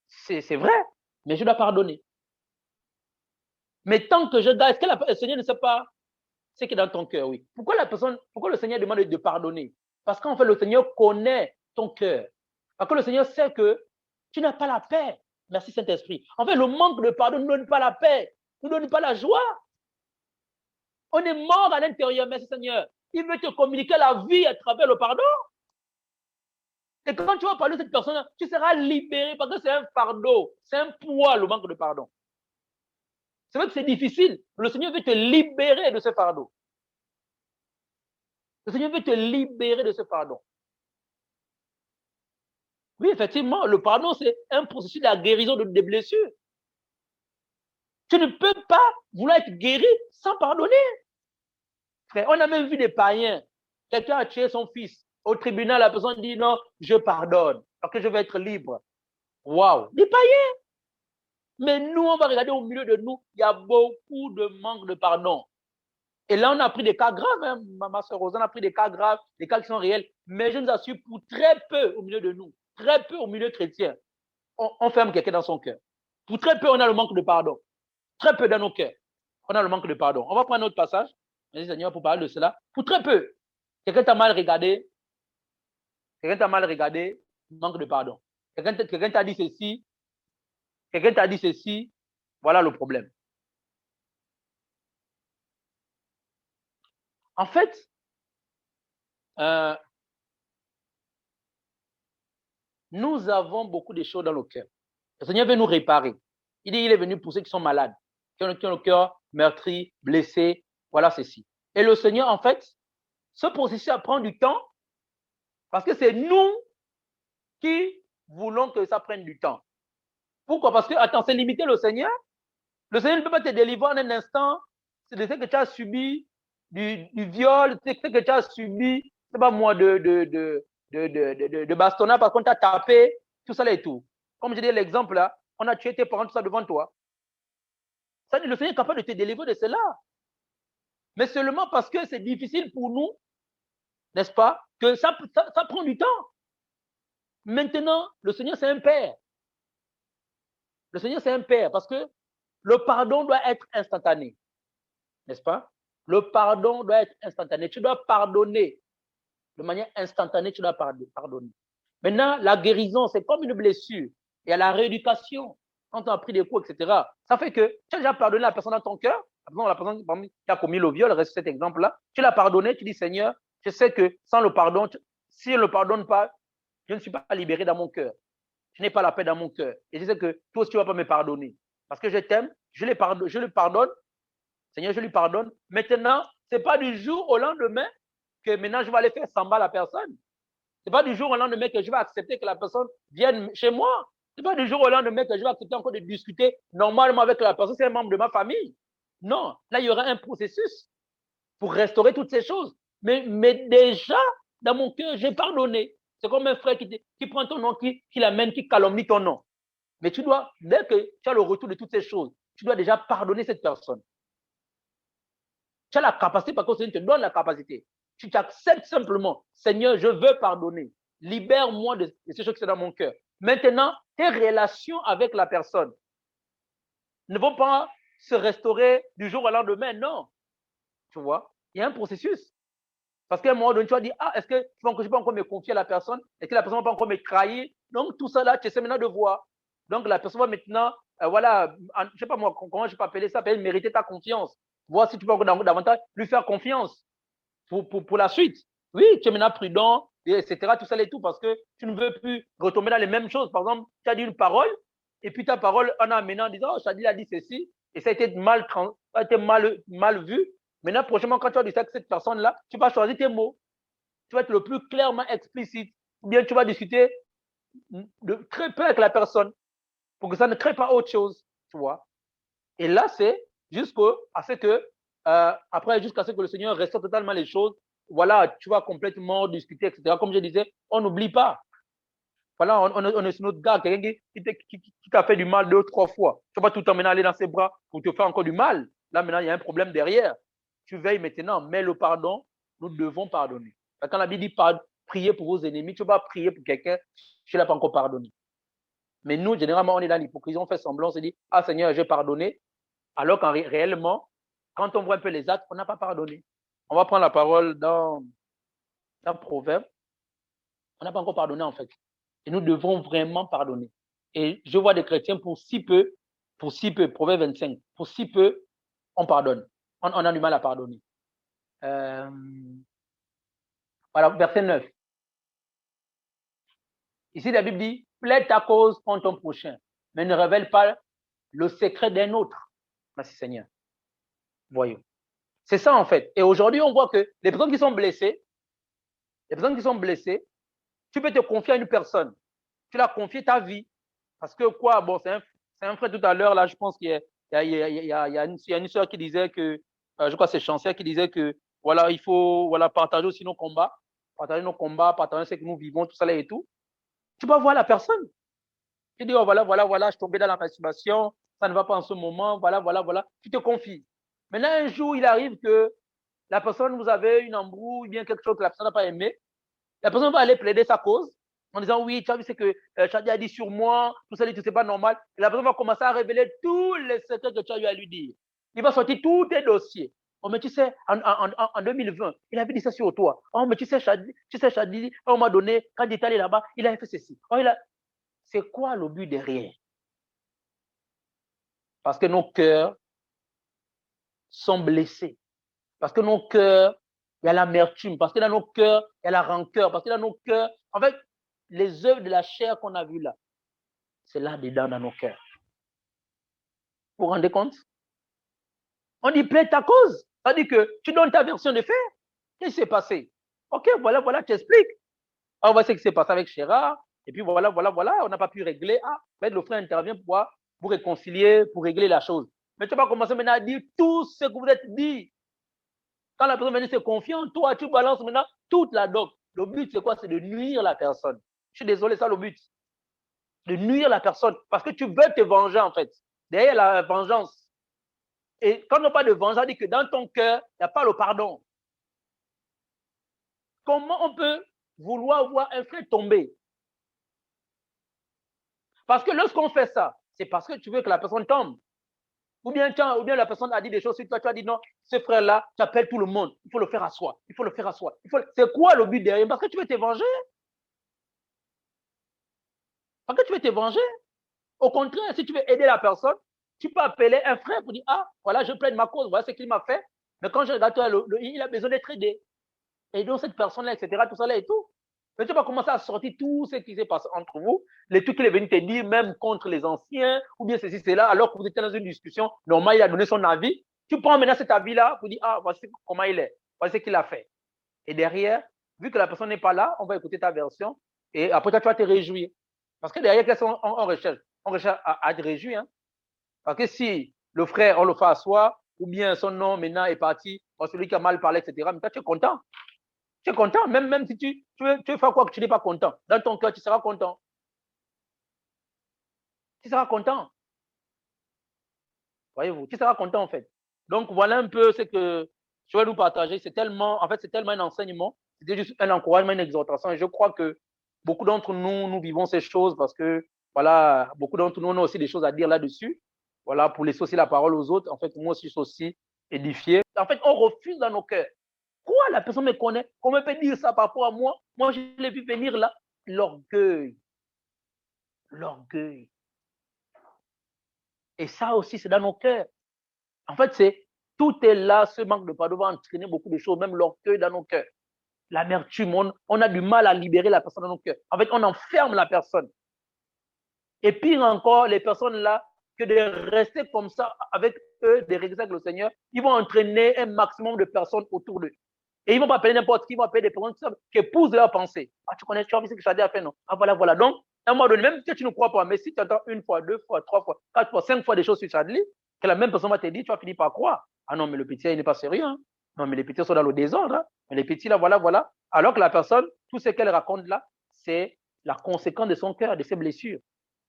C'est vrai, mais je dois pardonner. Mais tant que je garde, est-ce que le Seigneur ne sait pas ce qui est dans ton cœur? Oui. Pourquoi le Seigneur demande de pardonner? Parce qu'en fait, le Seigneur connaît ton cœur. Parce que le Seigneur sait que tu n'as pas la paix. Merci Saint-Esprit. En fait, le manque de pardon ne donne pas la paix, ne donne pas la joie. On est mort à l'intérieur, merci Seigneur. Il veut te communiquer la vie à travers le pardon. Et quand tu vas parler de cette personne, tu seras libéré parce que c'est un fardeau, c'est un poids, le manque de pardon. C'est vrai que c'est difficile. Le Seigneur veut te libérer de ce fardeau. Le Seigneur veut te libérer de ce fardeau. Oui, effectivement, le pardon, c'est un processus de la guérison des blessures. Tu ne peux pas vouloir être guéri sans pardonner. Frère, on a même vu des païens. Quelqu'un a tué son fils. Au tribunal, la personne dit non, je pardonne, parce que je vais être libre. Waouh, des païens. Mais nous, on va regarder au milieu de nous, il y a beaucoup de manque de pardon. Et là, on a pris des cas graves. Hein. Ma soeur Rosanne a pris des cas graves, des cas qui sont réels. Mais je nous assure, pour très peu au milieu de nous, très peu au milieu chrétien, on ferme quelqu'un dans son cœur. Pour très peu, on a le manque de pardon. Très peu dans nos cœurs, on a le manque de pardon. On va prendre un autre passage. Merci Seigneur pour parler de cela. Pour très peu, quelqu'un t'a mal regardé, manque de pardon. Quelqu'un t'a dit ceci, voilà le problème. En fait, nous avons beaucoup de choses dans le cœur. Le Seigneur veut nous réparer. Il dit, il est venu pour ceux qui sont malades, qui ont le cœur meurtri, blessé, voilà ceci. Et le Seigneur, en fait, ce processus prend du temps Parce que c'est nous qui voulons que ça prenne du temps. Pourquoi? Parce que, attends, c'est limiter le Seigneur. Le Seigneur ne peut pas te délivrer en un instant. C'est de ce que tu as subi, du viol, c'est ce que tu as subi, c'est pas moi, de bastonnage parce qu'on t'a tapé, tout ça là et tout. Comme je dis l'exemple là, on a tué tes parents, tout ça devant toi. Ça, le Seigneur est capable de te délivrer de cela. Mais seulement parce que c'est difficile pour nous, n'est-ce pas, que ça prend du temps. Maintenant, le Seigneur, c'est un père. Le Seigneur, c'est un père parce que le pardon doit être instantané. N'est-ce pas? Le pardon doit être instantané. Tu dois pardonner. De manière instantanée, tu dois pardonner. Maintenant, la guérison, c'est comme une blessure. Il y a la rééducation. Quand tu as pris des coups, etc. Ça fait que tu as déjà pardonné la personne dans ton cœur. La personne qui a commis le viol, reste cet exemple-là. Tu l'as pardonné, tu dis, Seigneur, je sais que sans le pardon, si je ne le pardonne pas, je ne suis pas libéré dans mon cœur. Je n'ai pas la paix dans mon cœur. Et je sais que toi aussi, tu ne vas pas me pardonner. Parce que je t'aime, je le pardonne. Seigneur, je lui pardonne. Maintenant, ce n'est pas du jour au lendemain que maintenant je vais aller faire samba à la personne. Ce n'est pas du jour au lendemain que je vais accepter que la personne vienne chez moi. Ce n'est pas du jour au lendemain que je vais accepter encore de discuter normalement avec la personne, c'est un membre de ma famille. Non, là, il y aura un processus pour restaurer toutes ces choses. Mais déjà, dans mon cœur, j'ai pardonné. C'est comme un frère qui prend ton nom, qui l'amène, qui calomnie ton nom. Mais tu dois, dès que tu as le retour de toutes ces choses, tu dois déjà pardonner cette personne. Tu as la capacité, parce que le Seigneur te donne la capacité. Tu t'acceptes simplement. Seigneur, je veux pardonner. Libère-moi de ces choses qui sont dans mon cœur. Maintenant, tes relations avec la personne ne vont pas se restaurer du jour au lendemain, non. Tu vois, il y a un processus. Parce qu'à un moment donné, tu vas dire, est-ce que je ne peux pas encore me confier à la personne? Est-ce que la personne ne va pas encore me trahir? Donc, tout ça là, tu essaies maintenant de voir. Donc, la personne va maintenant, voilà, je ne sais pas moi, comment je peux appeler ça, peut-être mériter ta confiance. Voir si tu peux encore davantage lui faire confiance pour la suite. Oui, tu es maintenant prudent, etc. Tout ça et tout, parce que tu ne veux plus retomber dans les mêmes choses. Par exemple, tu as dit une parole, et puis ta parole, en amenant en disant, Shadil a dit ceci, et ça a été mal vu. Maintenant, prochainement, quand tu vas discuter avec cette personne-là, tu vas choisir tes mots. Tu vas être le plus clairement explicite. Ou bien tu vas discuter de très peu avec la personne pour que ça ne crée pas autre chose. Tu vois. Et là, c'est jusqu'à ce que le Seigneur restaure totalement les choses. Voilà, tu vas complètement discuter, etc. Comme je disais, on n'oublie pas. Voilà, on est sur notre gars, quelqu'un qui t'a fait du mal 2 ou 3 fois. Tu ne vas pas tout le temps maintenant aller dans ses bras pour te faire encore du mal. Là, maintenant, il y a un problème derrière. Tu veilles maintenant, mais le pardon, nous devons pardonner. Quand la Bible dit priez pour vos ennemis, tu ne vas pas prier pour quelqu'un, tu ne l'as pas encore pardonné. Mais nous, généralement, on est dans l'hypocrisie, on fait semblant, on se dit, Seigneur, j'ai pardonné. Alors qu'en réellement, quand on voit un peu les actes, on n'a pas pardonné. On va prendre la parole dans Proverbe. On n'a pas encore pardonné, en fait. Et nous devons vraiment pardonner. Et je vois des chrétiens, pour si peu, Proverbe 25, pour si peu, on pardonne. On a du mal à pardonner. Voilà, verset 9. Ici, la Bible dit, plaide ta cause contre ton prochain, mais ne révèle pas le secret d'un autre. Merci Seigneur. Voyons. C'est ça en fait. Et aujourd'hui, on voit que les personnes qui sont blessées, tu peux te confier à une personne. Tu l'as confié ta vie. Parce que quoi, bon, c'est un frère tout à l'heure, là, je pense qu'il y a une soeur qui disait que, je crois que c'est Chancel qui disait que, voilà, il faut partager aussi nos combats, partager ce que nous vivons, tout ça là et tout. Tu vas voir la personne. Tu dis, oh, voilà, je suis tombé dans la masturbation, ça ne va pas en ce moment, voilà. Tu te confies. Maintenant, un jour, il arrive que la personne, vous avez une embrouille, bien quelque chose que la personne n'a pas aimé. La personne va aller plaider sa cause en disant, oui, tu as vu ce que Shadi a dit sur moi, tout ça, c'est pas normal. Et la personne va commencer à révéler tous les secrets que tu as eu à lui dire. Il va sortir tous tes dossiers. Oh, mais tu sais, en 2020, il avait dit ça sur toi. Oh, mais tu sais, Shadi, on m'a donné, quand il est allé là-bas, il avait fait ceci. Oh, c'est quoi le but derrière? Parce que nos cœurs sont blessés. Parce que nos cœurs, il y a l'amertume. Parce que dans nos cœurs, il y a la rancœur. Parce que dans nos cœurs, en fait, les œuvres de la chair qu'on a vues là, c'est là-dedans dans nos cœurs. Vous vous rendez compte? On dit plaide ta cause. Ça dit que tu donnes ta version de fait. Qu'est-ce qui s'est passé? Ok, voilà, tu expliques. on voit ce qui s'est passé avec Chéra, et puis voilà, on n'a pas pu régler. Le frère intervient pour vous réconcilier, pour régler la chose. Mais tu vas pas commencer maintenant à dire tout ce que vous êtes dit. Quand la personne vient se confier en toi, tu balances maintenant toute la doc. Le but, c'est quoi? C'est de nuire la personne. Je suis désolé, ça le but. De nuire la personne. Parce que tu veux te venger, en fait. Derrière la vengeance. Et quand on n'a pas de vengeance, ça dit que dans ton cœur, il n'y a pas le pardon. Comment on peut vouloir voir un frère tomber? Parce que lorsqu'on fait ça, c'est parce que tu veux que la personne tombe. Ou bien la personne a dit des choses sur toi, tu as dit non, ce frère-là, tu appelles tout le monde, il faut le faire à soi, il faut le faire à soi. C'est quoi le but derrière? Parce que tu veux te venger. Parce que tu veux te venger. Au contraire, si tu veux aider la personne, tu peux appeler un frère pour dire, voilà, je plaide ma cause, voilà ce qu'il m'a fait. Mais quand je regarde toi, il a besoin d'être aidé. Et donc cette personne-là, etc., tout ça là et tout. Mais tu vas commencer à sortir tout ce qui s'est passé entre vous, les trucs qu'il est venu te dire, même contre les anciens, ou bien ceci, cela, alors que vous étiez dans une discussion, normalement, il a donné son avis. Tu prends maintenant cet avis-là pour dire, voici comment il est, voici ce qu'il a fait. Et derrière, vu que la personne n'est pas là, on va écouter ta version, et après toi, tu vas te réjouir. Parce que derrière, qu'est-ce qu'on recherche? On recherche à te réjouir. Hein? Parce que si le frère, on le fait à soi, ou bien son nom maintenant est parti, celui qui a mal parlé, etc., mais toi, tu es content. Tu es content, même si tu veux faire quoi que tu n'es pas content. Dans ton cœur, tu seras content. Tu seras content. Voyez-vous, tu seras content en fait. Donc, voilà un peu ce que je vais nous partager. C'est tellement un enseignement. C'était juste un encouragement, une exhortation. Et je crois que beaucoup d'entre nous, nous vivons ces choses parce que, voilà, beaucoup d'entre nous, on a aussi des choses à dire là-dessus. Voilà, pour laisser aussi la parole aux autres. En fait, moi aussi, je suis aussi édifié. En fait, on refuse dans nos cœurs. Quoi, la personne me connaît? Comment peut dire ça par rapport à moi? Moi, je l'ai vu venir là. L'orgueil. L'orgueil. Et ça aussi, c'est dans nos cœurs. En fait, tout est là, ce manque de pardon va entraîner beaucoup de choses, même l'orgueil dans nos cœurs. L'amertume, on a du mal à libérer la personne dans nos cœurs. En fait, on enferme la personne. Et pire encore, les personnes là, que de rester comme ça avec eux, de régler avec le Seigneur, ils vont entraîner un maximum de personnes autour d'eux. Et ils ne vont pas appeler n'importe qui, ils vont appeler des personnes qui épousent leur pensée. Tu connais, tu as vu ce que Chadé a fait, non? Voilà. Donc, à un moment donné, même si tu ne crois pas, mais si tu entends une fois, deux fois, trois fois, quatre fois, cinq fois des choses sur Chadli, que la même personne va te dire, tu vas finir par croire. Non, mais le petit, il n'est pas sérieux. Hein? Non, mais les petits sont dans le désordre. Hein? Mais les petits, là, voilà. Alors que la personne, tout ce qu'elle raconte là, c'est la conséquence de son cœur, de ses blessures.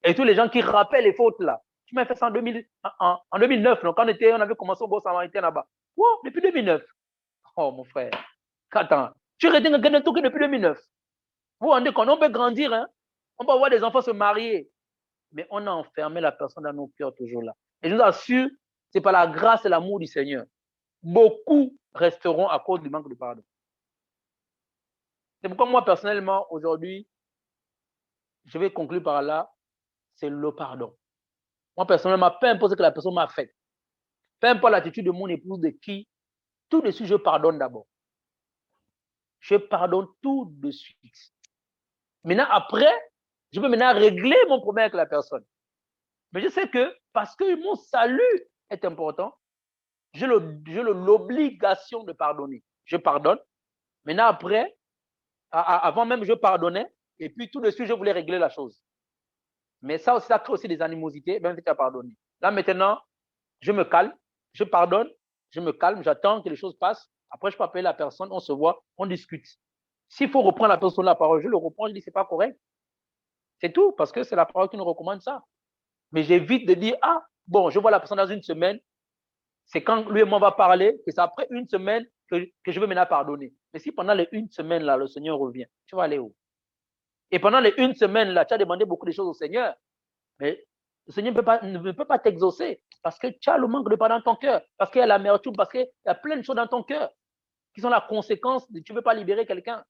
Et tous les gens qui rappellent les fautes là. Tu m'as fait ça en 2009, donc, quand on avait commencé au Beau Samaritain là-bas. Wow, depuis 2009. Oh, mon frère. Attends, tu retiens quelqu'un tout depuis 2009. Vous vous rendez compte, on peut grandir, hein? On peut avoir des enfants se marier. Mais on a enfermé la personne dans nos cœurs toujours là. Et je vous assure, c'est par la grâce et l'amour du Seigneur. Beaucoup resteront à cause du manque de pardon. C'est pourquoi moi, personnellement, aujourd'hui, je vais conclure par là, c'est le pardon. Moi, personnellement, peu importe ce que la personne m'a fait, peu importe l'attitude de mon épouse, de qui, tout de suite, je pardonne d'abord. Je pardonne tout de suite. Maintenant, après, je peux maintenant régler mon problème avec la personne. Mais je sais que parce que mon salut est important, j'ai l'obligation de pardonner. Je pardonne. Maintenant, après, avant même, je pardonnais. Et puis, tout de suite, je voulais régler la chose. Mais ça crée aussi des animosités, même si tu as pardonné. Là, maintenant, je me calme, je pardonne, je me calme, j'attends que les choses passent. Après, je peux appeler la personne, on se voit, on discute. S'il faut reprendre la personne la parole, je le reprends, je dis c'est pas correct. C'est tout, parce que c'est la parole qui nous recommande ça. Mais j'évite de dire, bon, je vois la personne dans une semaine, c'est quand lui et moi va parler, que c'est après une semaine que je vais maintenant pardonner. Mais si pendant les une semaine là, le Seigneur revient, tu vas aller où? Et pendant les une semaine là, tu as demandé beaucoup de choses au Seigneur, mais le Seigneur ne peut pas t'exaucer parce que tu as le manque de pardon dans ton cœur, parce qu'il y a l'amertume, parce qu'il y a plein de choses dans ton cœur qui sont la conséquence de tu ne veux pas libérer quelqu'un.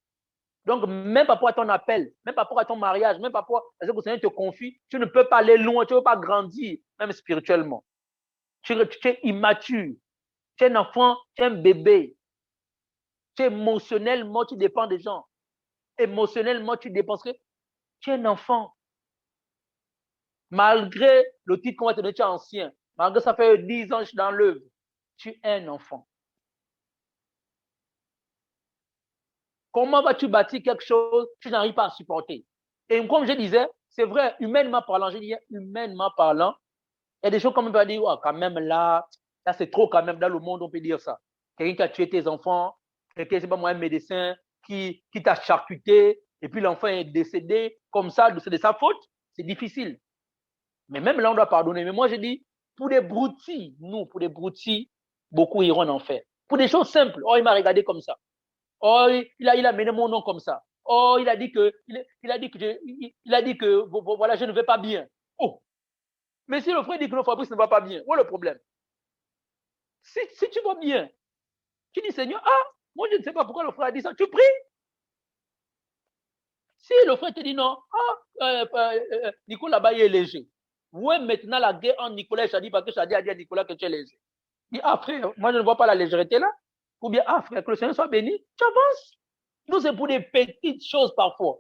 Donc, même par rapport à ton appel, même par rapport à ton mariage, même par rapport à ce que le Seigneur te confie, tu ne peux pas aller loin, tu ne peux pas grandir, même spirituellement. Tu es immature, tu es un enfant, tu es un bébé. Tu es émotionnellement, tu dépends des gens. Émotionnellement, tu dépenserais. Tu es un enfant. Malgré le titre qu'on va te donner, tu es ancien. Malgré ça fait 10 ans que je suis dans l'œuvre. Tu es un enfant. Comment vas-tu bâtir quelque chose que tu n'arrives pas à supporter? Et comme je disais, c'est vrai, humainement parlant, il y a des choses comme on peut dire, oh, quand même là c'est trop quand même dans le monde, on peut dire ça. Quelqu'un qui a tué tes enfants, quelqu'un, c'est pas moi, un médecin qui t'a charcuté, et puis l'enfant est décédé comme ça, c'est de sa faute, c'est difficile. Mais même là, on doit pardonner. Mais moi, je dis, pour des broutilles, beaucoup iront en enfer. Pour des choses simples, oh, il m'a regardé comme ça. Oh, il a mené mon nom comme ça. Oh, il a dit que voilà, je ne vais pas bien. Oh. Mais si le frère dit que non, Fabrice ne va pas bien, où est le problème? Si tu vas bien, tu dis, Seigneur, moi je ne sais pas pourquoi le frère a dit ça, tu pries. Si le frère te dit non, Nicolas là-bas il est léger. Où est maintenant la guerre entre Nicolas et Chadi parce que Chadi a dit à Nicolas que tu es léger? Il dit, frère, moi je ne vois pas la légèreté là. Ou bien, frère, que le Seigneur soit béni, tu avances. Nous, c'est pour des petites choses parfois.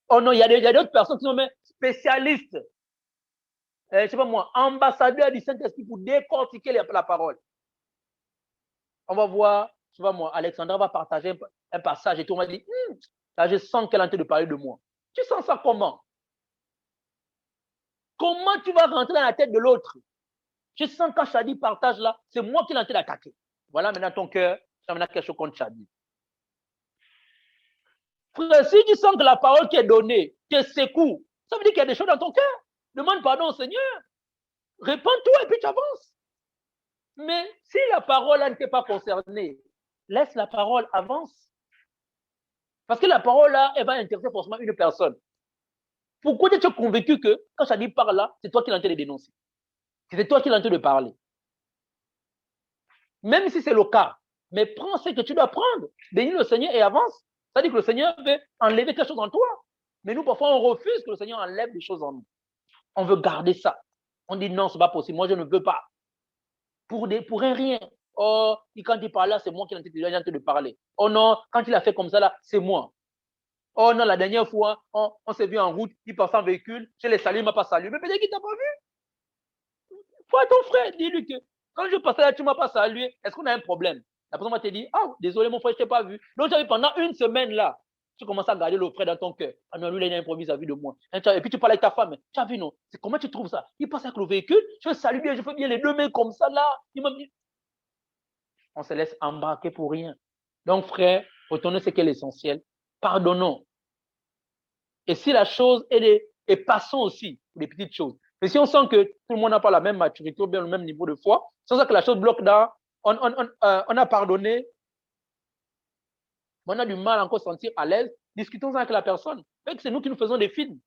Oh non, il y a d'autres personnes qui sont même spécialistes. Je ne sais pas moi, ambassadeurs du Saint-Esprit pour décortiquer la parole. On va voir, tu vois moi, Alexandra va partager un passage et tout, on va dire, là, je sens qu'elle est en train de parler de moi. Tu sens ça comment? Comment tu vas rentrer dans la tête de l'autre? Je sens quand Chadi partage là, c'est moi qui l'ai en train d'attaquer. Voilà maintenant ton cœur, ça maintenant quelque chose contre Chadi. Frère, si tu sens que la parole qui est donnée te secoue, ça veut dire qu'il y a des choses dans ton cœur. Demande pardon au Seigneur. Réponds-toi et puis tu avances. Mais si la parole là ne t'est pas concernée, laisse la parole, avance. Parce que la parole là, elle va intéresser forcément une personne. Pourquoi tu es convaincu que quand Chadi parle là, c'est toi qui l'as en train de dénoncer? C'est toi qui l'as en train de parler. Même si c'est le cas, mais prends ce que tu dois prendre, bénis le Seigneur et avance. C'est-à-dire que le Seigneur veut enlever quelque chose en toi. Mais nous, parfois, on refuse que le Seigneur enlève des choses en nous. On veut garder ça. On dit non, c'est pas possible. Moi, je ne veux pas. Pour un rien. Oh, quand il parle là, c'est moi qui l'ai en train de parler. Oh non, quand il a fait comme ça là, c'est moi. Oh non, la dernière fois, on s'est vu en route, il passe en véhicule, je l'ai salué, il ne m'a pas salué. Mais peut-être qu'il ne t'a pas vu. Faut à ton frère, dis-lui que quand je passais là, tu ne m'as pas salué. Est-ce qu'on a un problème? La personne va te dire, désolé mon frère, je ne t'ai pas vu. Donc, pendant une semaine là, tu commences à garder le frère dans ton cœur. Ah non, lui, il a un improvise à vie de moi. Et puis tu parles avec ta femme. Tu as vu, non? C'est comment tu trouves ça? Il passe avec le véhicule, je salue bien, je fais bien les deux mains comme ça là. On se laisse embarquer pour rien. Donc, frère, retournez ce qui est l'essentiel. Pardonnons. Et si la chose, et passons aussi pour les petites choses. Mais si on sent que tout le monde n'a pas la même maturité ou bien le même niveau de foi, c'est ça que la chose bloque dans, on a pardonné, on a du mal à encore se sentir à l'aise, discutons avec la personne. C'est nous qui nous faisons des films.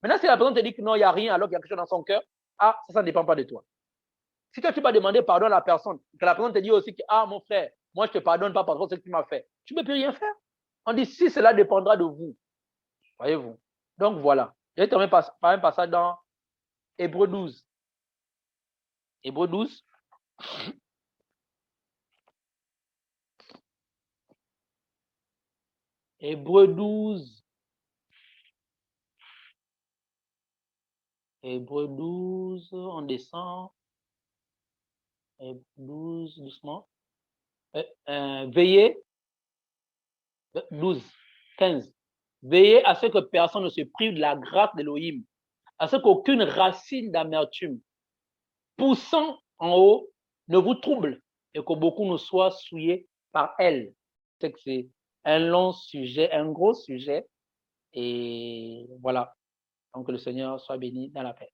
Maintenant, si la personne te dit que non, il n'y a rien alors qu'il y a quelque chose dans son cœur, ça ne dépend pas de toi. Si toi, tu vas demander pardon à la personne, que la personne te dit aussi que, mon frère, moi, je ne te pardonne pas parce que ce que tu m'as fait, tu ne peux plus rien faire. On dit, si cela dépendra de vous, voyez-vous. Donc, voilà. Je vais terminer par un passage dans Hébreux 12. Hébreux 12. Hébreux 12. Hébreux 12, on descend. Hébreux 12, doucement. Veillez. 12, 15. Veillez à ce que personne ne se prive de la grâce d'Élohim, à ce qu'aucune racine d'amertume poussant en haut ne vous trouble et que beaucoup ne soient souillés par elle. C'est un long sujet, un gros sujet. Et voilà. Donc, que le Seigneur soit béni dans la paix.